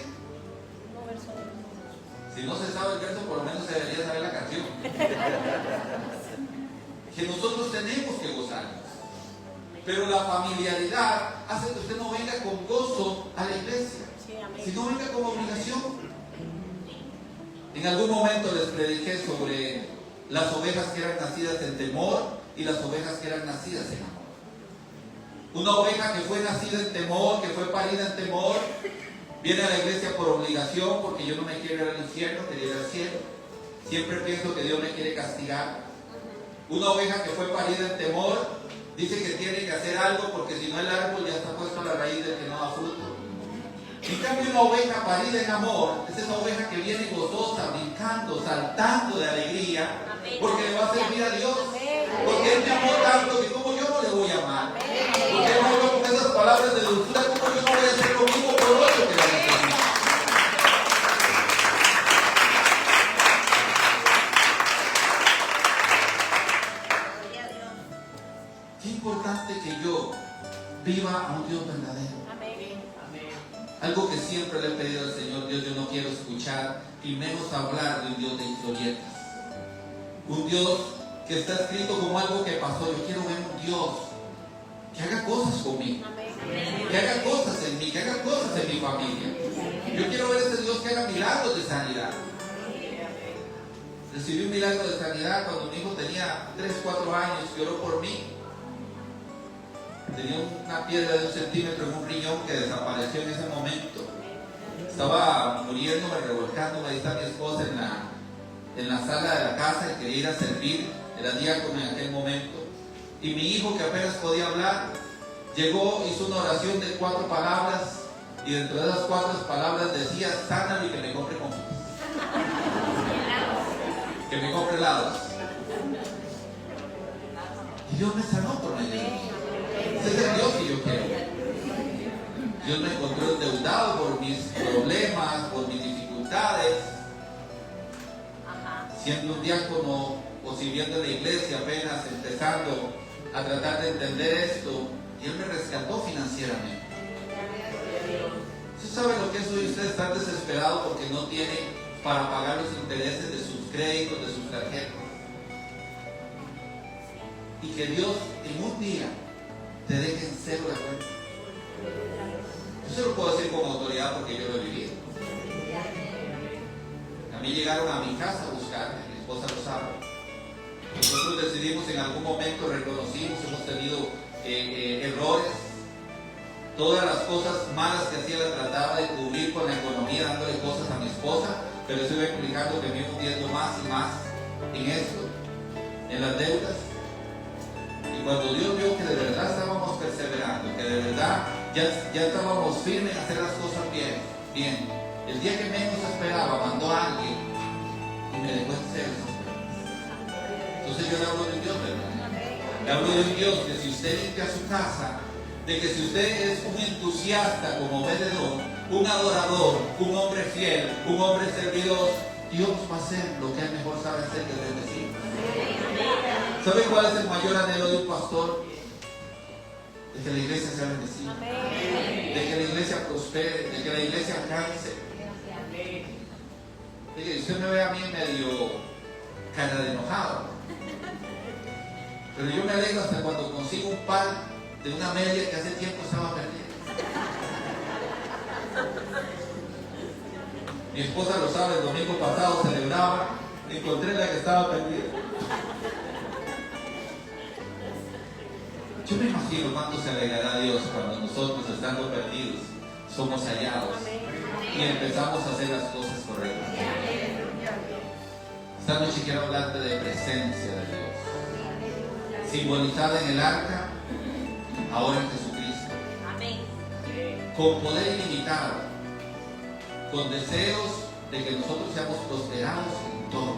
Si no se sabe el verso, por lo menos se debería saber la canción. Que nosotros tenemos que gozarnos. Pero la familiaridad hace que usted no venga con gozo a la iglesia, sino venga con obligación. En algún momento les prediqué sobre las ovejas que eran nacidas en temor y las ovejas que eran nacidas en amor. Una oveja que fue nacida en temor, que fue parida en temor, viene a la iglesia por obligación, porque yo no me quiero ir al infierno, quería ir al cielo. Siempre pienso que Dios me quiere castigar. Una oveja que fue parida en temor, dice que tiene que hacer algo, porque si no el árbol ya está puesto a la raíz del que no da fruto. En cambio, una oveja parida en amor es esa oveja que viene gozosa, brincando, saltando de alegría, porque le va a servir a Dios. Porque Él me amó tanto que como yo no le voy a amar. Porque Él me habló con esas palabras de dulzura, como yo no voy a hacer conmigo por otro que la necesita. Qué importante que yo viva a un Dios verdadero. Algo que siempre le he pedido al Señor: Dios, yo no quiero escuchar y menos hablar de un Dios de historietas. Un Dios que está escrito como algo que pasó. Yo quiero ver un Dios que haga cosas conmigo, que haga cosas en mí, que haga cosas en mi familia. Yo quiero ver ese Dios que haga milagros de sanidad. Recibí un milagro de sanidad cuando mi hijo tenía 3, 4 años, que oró por mí. Tenía una piedra de 1 centímetro en un riñón que desapareció en ese momento. Estaba muriéndome, revolcándome. Ahí está mi esposa en la sala de la casa y quería ir a servir. Era diácono en aquel momento. Y mi hijo, que apenas podía hablar, llegó, hizo una oración de 4 palabras. Y dentro de esas 4 palabras decía: sánalo y que me compre confites. Que me compre helados. Y Dios me sanó por medio de mí. Ese es el Dios que yo quiero. Dios me encontró endeudado por mis problemas, por mis dificultades. Siendo un diácono o sirviendo en la iglesia, apenas empezando a tratar de entender esto, y Él me rescató financieramente. ¿Usted sabe lo que es hoy usted estar desesperado porque no tiene para pagar los intereses de sus créditos, de sus tarjetas? Y que Dios en un día te deje en cero la cuenta. Yo se lo puedo decir con autoridad porque yo lo he vivido. A mí llegaron a mi casa a buscarme, mi esposa lo sabe. Nosotros decidimos en algún momento, reconocimos, hemos tenido errores. Todas las cosas malas que hacía las trataba de cubrir con la economía, dándole cosas a mi esposa, pero eso iba implicando que me iba hundiendo más y más en esto, en las deudas. Y cuando Dios vio que de verdad estábamos perseverando, que de verdad ya estábamos firmes en hacer las cosas bien, el día que menos esperaba mandó a alguien y me dejó en cero esas cuentas. Entonces yo le hablo de un Dios, ¿verdad? Le hablo de un Dios que si usted limpia su casa, de que si usted es un entusiasta como vendedor, un adorador, un hombre fiel, un hombre servidor, Dios va a hacer lo que Él mejor sabe hacer, que es bendecir. ¿Sabe cuál es el mayor anhelo de un pastor? de que la iglesia sea bendecida, de que la iglesia prospere, de que la iglesia alcance. De que usted me ve a mí medio cara de enojado, pero yo me alegro hasta cuando consigo un par de una media que hace tiempo estaba perdida. Mi esposa lo sabe, el domingo pasado celebraba, encontré la que estaba perdida. Yo me imagino cuánto se alegrará Dios cuando nosotros, estando perdidos, somos hallados y empezamos a hacer las cosas correctas. Esta noche quiero hablarte de presencia de Dios, simbolizada en el arca, ahora en Jesucristo, con poder ilimitado, con deseos de que nosotros seamos prosperados en todo.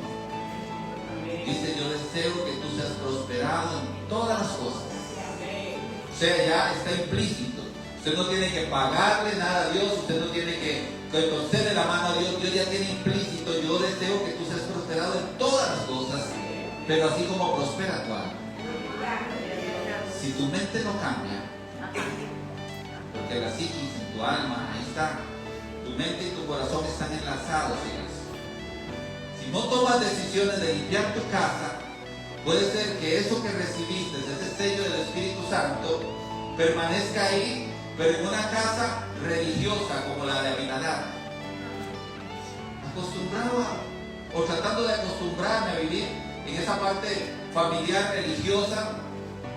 Dice: yo deseo que tú seas prosperado en todas las cosas. O sea, ya está implícito. Usted no tiene que pagarle nada a Dios, usted no tiene que torcerle la mano a Dios. Dios ya tiene implícito: yo deseo que tú seas prosperado en todas las cosas, pero así como prospera tu alma. Si tu mente no cambia, porque la psiquis en tu alma, ahí está, tu mente y tu corazón están enlazados en eso. Si no tomas decisiones de limpiar tu casa, puede ser que eso que recibiste, ese sello del Espíritu Santo, permanezca ahí, pero en una casa religiosa como la de Abinadab, acostumbrado o tratando de acostumbrarme a vivir en esa parte familiar religiosa,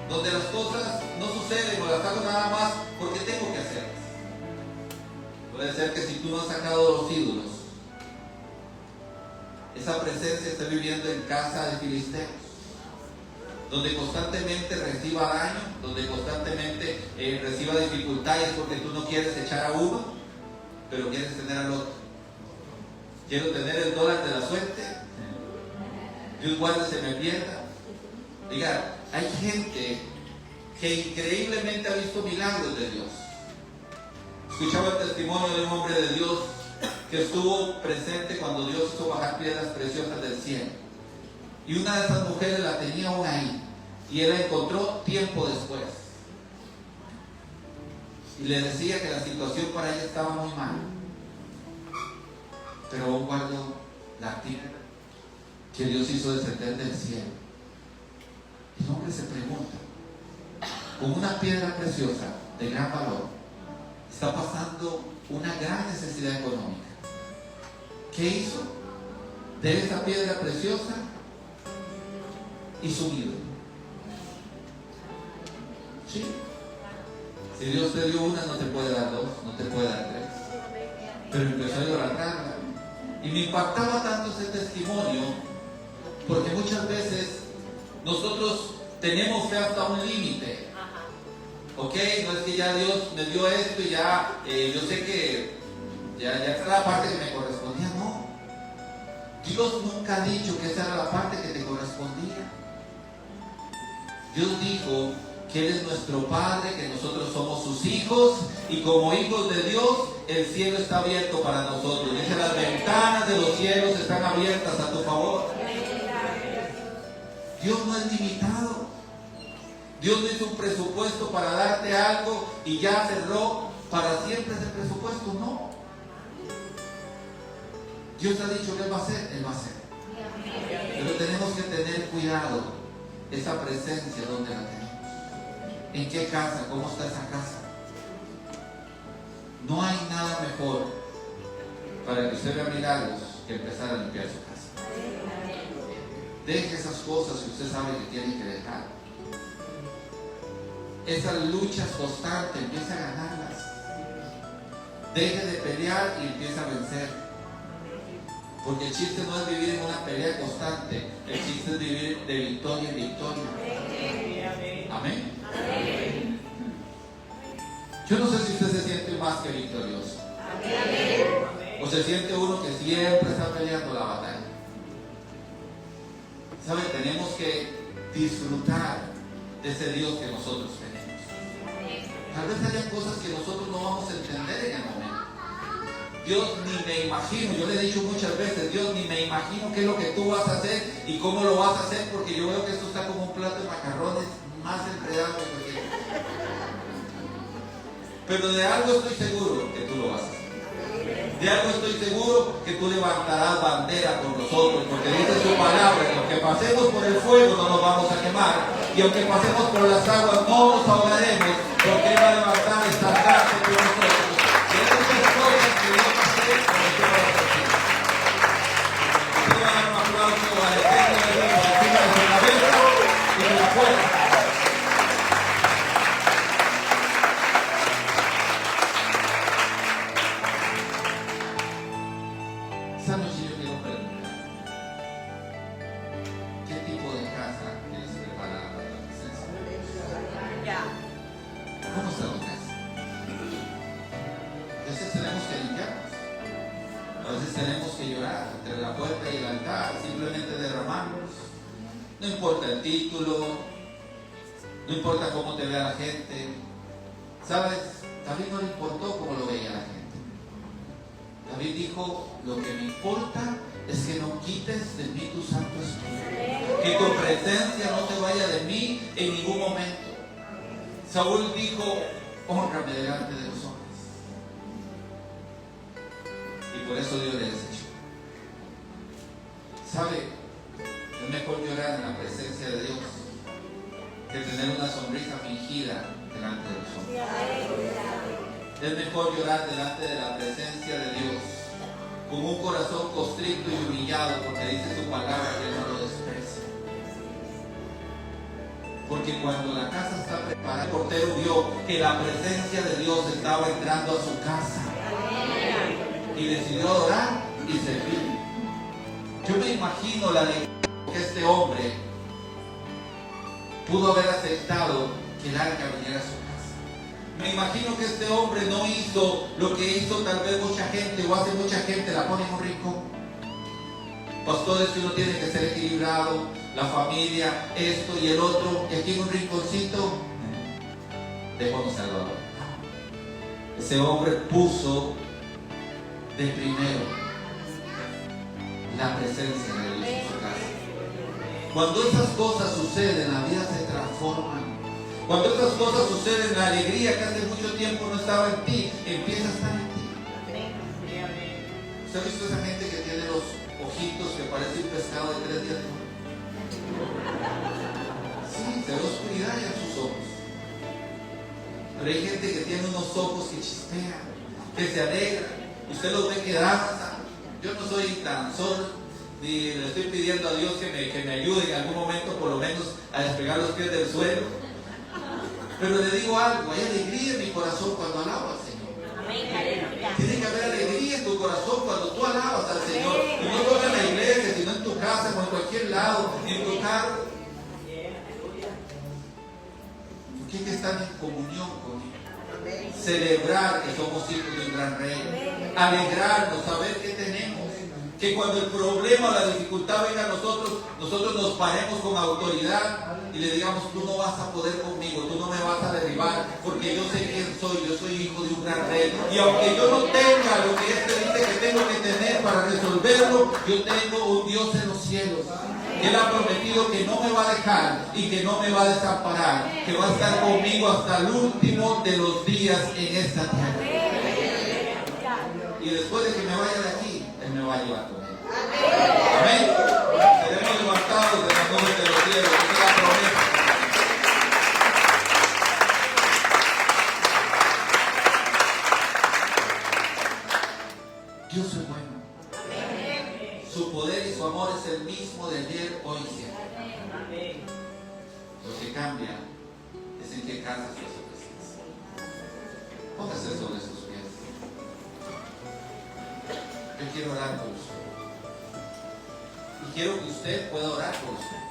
donde las cosas no suceden o las hago nada más porque tengo que hacerlas. Puede ser que si tú no has sacado los ídolos, esa presencia esté viviendo en casa de filisteos, donde constantemente reciba daño, donde constantemente reciba dificultades porque tú no quieres echar a uno, pero quieres tener al otro. Quiero tener el dólar de la suerte, Dios guarde se me pierda. Diga, hay gente que increíblemente ha visto milagros de Dios. Escuchaba el testimonio de un hombre de Dios que estuvo presente cuando Dios hizo bajar piedras preciosas del cielo. Y una de esas mujeres la tenía aún ahí. Y él la encontró tiempo después. Y le decía que la situación para ella estaba muy mal. Pero aún guardó la piedra que Dios hizo descender del cielo. Y el hombre se pregunta, con una piedra preciosa de gran valor, está pasando una gran necesidad económica. ¿Qué hizo? De esa piedra preciosa y su ídolo. ¿Sí? Si Dios te dio una, no te puede dar dos, no te puede dar tres. Pero empezó a idolatrarla. Y me impactaba tanto ese testimonio, porque muchas veces nosotros tenemos fe hasta un límite. Ok, no es que ya Dios me dio esto y ya yo sé que ya está la parte que me correspondía. No, Dios nunca ha dicho que esa era la parte que te correspondía. Dios dijo que Él es nuestro Padre, que nosotros somos sus hijos, y como hijos de Dios, el cielo está abierto para nosotros. Dice: las ventanas de los cielos están abiertas a tu favor. Dios no es limitado. Dios no hizo un presupuesto para darte algo y ya cerró para siempre ese presupuesto. No. Dios ha dicho que Él va a hacer, Él va a hacer. Pero tenemos que tener cuidado. Esa presencia, ¿dónde la tenemos? ¿En qué casa? ¿Cómo está esa casa? No hay nada mejor para que usted vea milagros que empezar a limpiar su casa. Deje esas cosas que usted sabe que tiene que dejar. Esas luchas constantes, empieza a ganarlas. Deje de pelear y empieza a vencer. Porque el chiste no es vivir en una pelea constante, el chiste es vivir de victoria en victoria. Amén. Yo no sé si usted se siente más que victorioso. O se siente uno que siempre está peleando la batalla. ¿Sabe? Tenemos que disfrutar de ese Dios que nosotros tenemos. Tal vez haya cosas que nosotros no vamos a entender en el momento. Dios, ni me imagino, yo le he dicho muchas veces, Dios, ni me imagino qué es lo que tú vas a hacer y cómo lo vas a hacer, porque yo veo que esto está como un plato de macarrones más enredado que cualquier. Pero de algo estoy seguro que tú lo vas a hacer. De algo estoy seguro que tú levantarás bandera por nosotros, porque dice su palabra que aunque pasemos por el fuego no nos vamos a quemar, y aunque pasemos por las aguas no nos ahogaremos, porque Él va a levantar esta casa por nosotros. Y esas son cosas que Dios va a hacer, pero tú lo vas a hacer. Quiero dar un aplauso al Eterno de Dios encima de su cabeza y de la puerta. Esta noche yo quiero preguntar, ¿qué tipo de casa tienes preparada para la presencia de Dios? ¿Cómo está tu casa? A veces tenemos que limpiarnos, a veces tenemos que llorar entre la puerta y el altar, simplemente derramarnos. No importa el título, no importa cómo te vea la gente. ¿Sabes? David no le importó cómo lo veía la gente. David dijo, lo que me importa es que no quites de mí tu Santo Espíritu, que tu presencia no te vaya de mí en ningún momento. Saúl dijo, hónrame delante de los hombres. Y por eso Dios le desechó. ¿Sabe? Es mejor llorar en la presencia de Dios que tener una sonrisa fingida delante de los hombres. Es mejor llorar delante de la presencia de Dios con un corazón constricto y humillado, porque dice su palabra que Él no lo desprecia. Porque cuando la casa está preparada, el portero vio que la presencia de Dios estaba entrando a su casa y decidió adorar y servir. Yo me imagino la alegría que este hombre pudo haber aceptado que el arca viniera a su casa. Me imagino que este hombre no hizo lo que hizo tal vez mucha gente o hace mucha gente, la pone en un rincón. Pastores, que uno tiene que ser equilibrado, la familia, esto y el otro, y aquí en un rinconcito, dejó Salvador. Ese hombre puso de primero la presencia de Dios en su casa. Cuando esas cosas suceden, la vida se transforma. Cuando estas cosas suceden, la alegría que hace mucho tiempo no estaba en ti, empieza a estar en ti. ¿Usted ha visto esa gente que tiene los ojitos que parece un pescado de 3 días? Sí, se ve oscuridad ya en sus ojos. Pero hay gente que tiene unos ojos que chispean, que se alegran. Usted los ve que danzan. Yo no soy tan solo, ni le estoy pidiendo a Dios que me ayude en algún momento por lo menos a despegar los pies del suelo. Pero le digo algo, hay alegría en mi corazón cuando alabo al Señor. Tiene que haber alegría en tu corazón cuando tú alabas al Señor. Y no solo en la iglesia, sino en tu casa o en cualquier lado, en tu carro. Porque hay que estar en comunión con Él. Celebrar que somos hijos de un gran rey. Alegrarnos, saber que tenemos. Que cuando el problema o la dificultad venga a nosotros, nosotros nos paremos con autoridad y le digamos, tú no vas a poder conmigo, tú no me vas a derribar, porque yo sé quién soy, yo soy hijo de un gran rey. Y aunque yo no tenga lo que este dice que tengo que tener para resolverlo, yo tengo un Dios en los cielos. Él ha prometido que no me va a dejar y que no me va a desamparar, que va a estar conmigo hasta el último de los días en esta tierra. Y después de que me vaya de aquí, Él me va a llevar con Él. Amén. Seremos levantados de las nubes de los cielos. Esa es la promesa. Dios es bueno. Su poder y su amor es el mismo de ayer, hoy y siempre. Lo que cambia es en qué casa está su presencia. Póngase sobre sus pies. Yo quiero orar por usted. Y quiero que usted pueda orar por usted.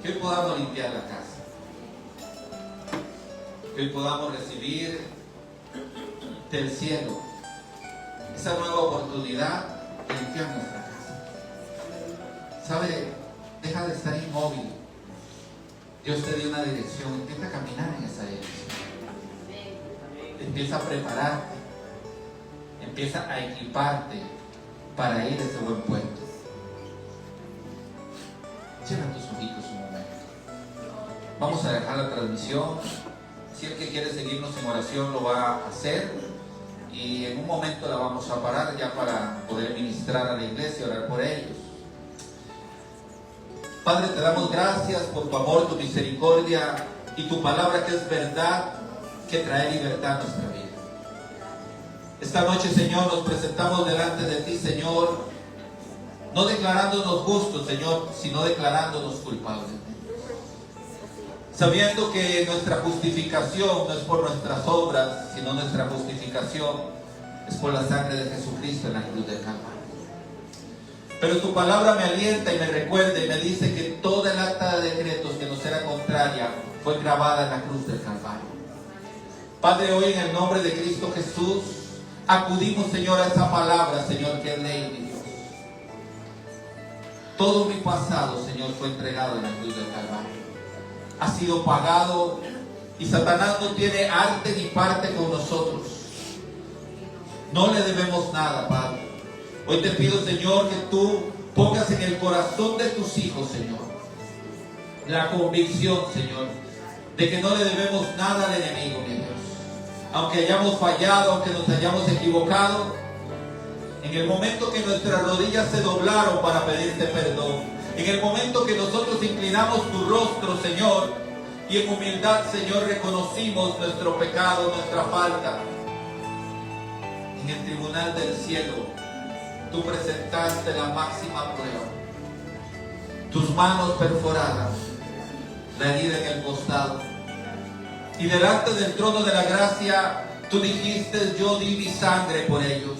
Que hoy podamos limpiar la casa. Que hoy podamos recibir del cielo esa nueva oportunidad de limpiar nuestra casa. ¿Sabe? Deja de estar inmóvil. Dios te dio una dirección. Empieza a caminar en esa dirección. Empieza a prepararte. Empieza a equiparte para ir a ese buen puerto. Cierra tus ojitos un momento. Vamos a dejar la transmisión. Si el que quiere seguirnos en oración lo va a hacer, y en un momento la vamos a parar ya para poder ministrar a la iglesia, orar por ellos. Padre, te damos gracias por tu amor, tu misericordia y tu palabra que es verdad, que trae libertad a nuestra vida. Esta noche, Señor, nos presentamos delante de ti, Señor, no declarándonos justos, Señor, sino declarándonos culpables. Sabiendo que nuestra justificación no es por nuestras obras, sino nuestra justificación es por la sangre de Jesucristo en la cruz del Calvario. Pero tu palabra me alienta y me recuerda y me dice que toda el acta de decretos que nos era contraria fue grabada en la cruz del Calvario. Padre, hoy en el nombre de Cristo Jesús acudimos, Señor, a esa palabra, Señor, que es ley, mi Dios. Todo mi pasado, Señor, fue entregado en la cruz del Calvario. Ha sido pagado y Satanás no tiene arte ni parte con nosotros. No le debemos nada, Padre. Hoy te pido, Señor, que tú pongas en el corazón de tus hijos, Señor, la convicción, Señor, de que no le debemos nada al enemigo, mi Dios. Aunque hayamos fallado, aunque nos hayamos equivocado, en el momento que nuestras rodillas se doblaron para pedirte perdón, en el momento que nosotros inclinamos tu rostro, Señor, y en humildad, Señor, reconocimos nuestro pecado, nuestra falta, en el tribunal del cielo, tú presentaste la máxima prueba. Tus manos perforadas, la herida en el costado. Y delante del trono de la gracia, tú dijiste, yo di mi sangre por ellos.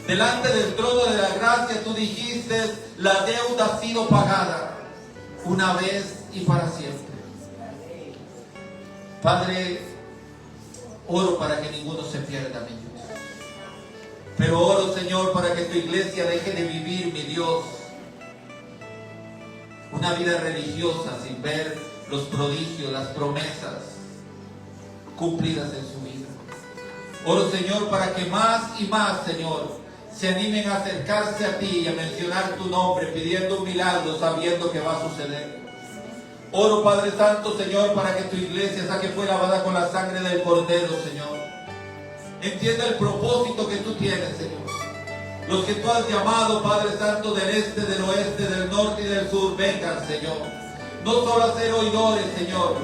Delante del trono de la gracia, tú dijiste, la deuda ha sido pagada una vez y para siempre. Padre, oro para que ninguno se pierda, mi Dios. Pero oro, Señor, para que tu iglesia deje de vivir, mi Dios, una vida religiosa sin ver los prodigios, las promesas cumplidas en su vida. Oro, Señor, para que más y más, Señor, se animen a acercarse a ti y a mencionar tu nombre, pidiendo un milagro, sabiendo que va a suceder. Oro, Padre Santo, Señor, para que tu iglesia sea que fue lavada con la sangre del Cordero, Señor. Entienda el propósito que tú tienes, Señor. Los que tú has llamado, Padre Santo, del este, del oeste, del norte y del sur, vengan, Señor. No solo a ser oidores, Señor,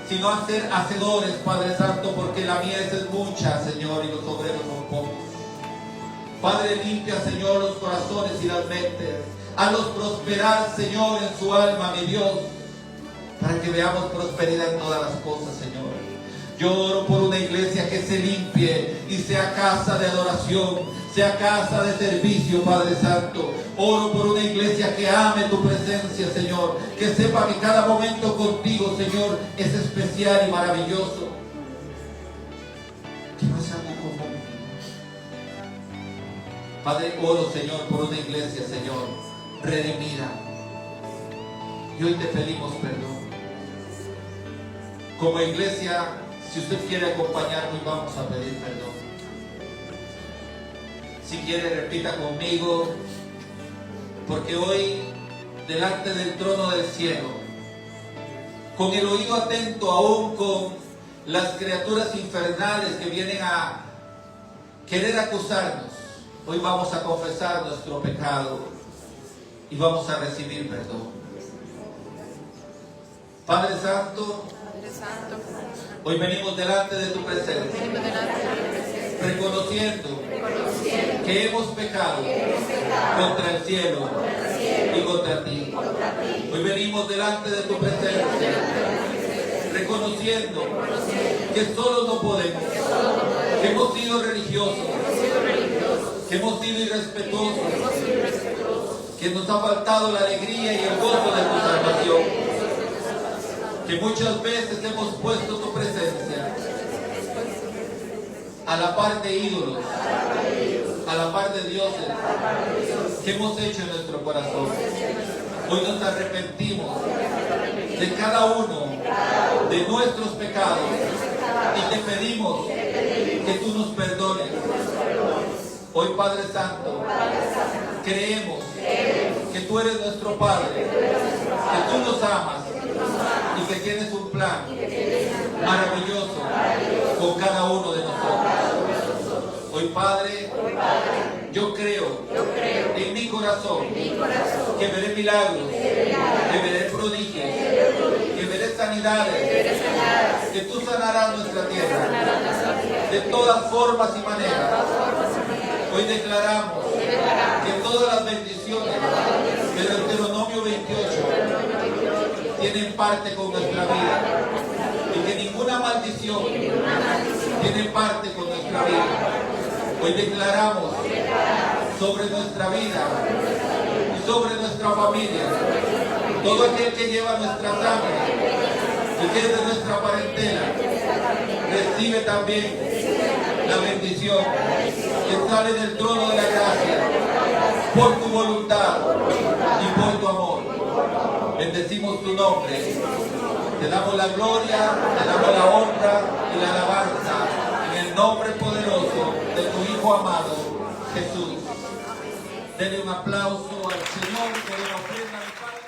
sino a ser hacedores, Padre Santo, porque la mies es mucha, Señor, y los obreros son pocos. Padre, limpia, Señor, los corazones y las mentes. Hazlos prosperar, Señor, en su alma, mi Dios, para que veamos prosperidad en todas las cosas, Señor. Yo oro por una iglesia que se limpie y sea casa de adoración, sea casa de servicio, Padre Santo. Oro por una iglesia que ame tu presencia, Señor, que sepa que cada momento contigo, Señor, es especial y maravilloso, que no es algo común. Padre, oro, Señor, por una iglesia, Señor, redimida, y hoy te pedimos perdón. Como iglesia, si usted quiere acompañarnos, vamos a pedir perdón. Si quiere, repita conmigo, porque hoy, delante del trono del cielo, con el oído atento aún con las criaturas infernales que vienen a querer acusarnos, hoy vamos a confesar nuestro pecado y vamos a recibir perdón. Padre Santo, hoy venimos delante de tu presencia, reconociendo que hemos pecado contra el cielo y contra ti. Hoy venimos delante de tu presencia, reconociendo que solo no podemos, que hemos sido religiosos, que hemos sido irrespetuosos, que nos ha faltado la alegría y el gozo de tu salvación, que muchas veces hemos puesto tu presencia a la par de ídolos, a la par de dioses que hemos hecho en nuestro corazón. Hoy nos arrepentimos de cada uno de nuestros pecados y te pedimos que tú nos perdones. Hoy, Padre Santo, creemos que tú eres nuestro Padre, que tú nos amas y que tienes un plan maravilloso con cada uno de nosotros. Hoy, Padre, yo creo en mi corazón que veré milagros, que veré prodigios, que veré sanidades, que tú sanarás nuestra tierra de todas formas y maneras. Hoy declaramos que todas las bendiciones del Deuteronomio 28 tienen parte con nuestra vida y que ninguna maldición tiene parte con nuestra vida. Hoy declaramos sobre nuestra vida y sobre nuestra familia, todo aquel que lleva nuestra sangre y que es de nuestra parentela, recibe también la bendición que sale del trono de la gracia por tu voluntad y por tu amor. Bendecimos tu nombre, te damos la gloria, te damos la honra y la alabanza en el nombre poderoso de tu Hijo amado, Jesús. Denle un aplauso al Señor que le ofrenda al Padre.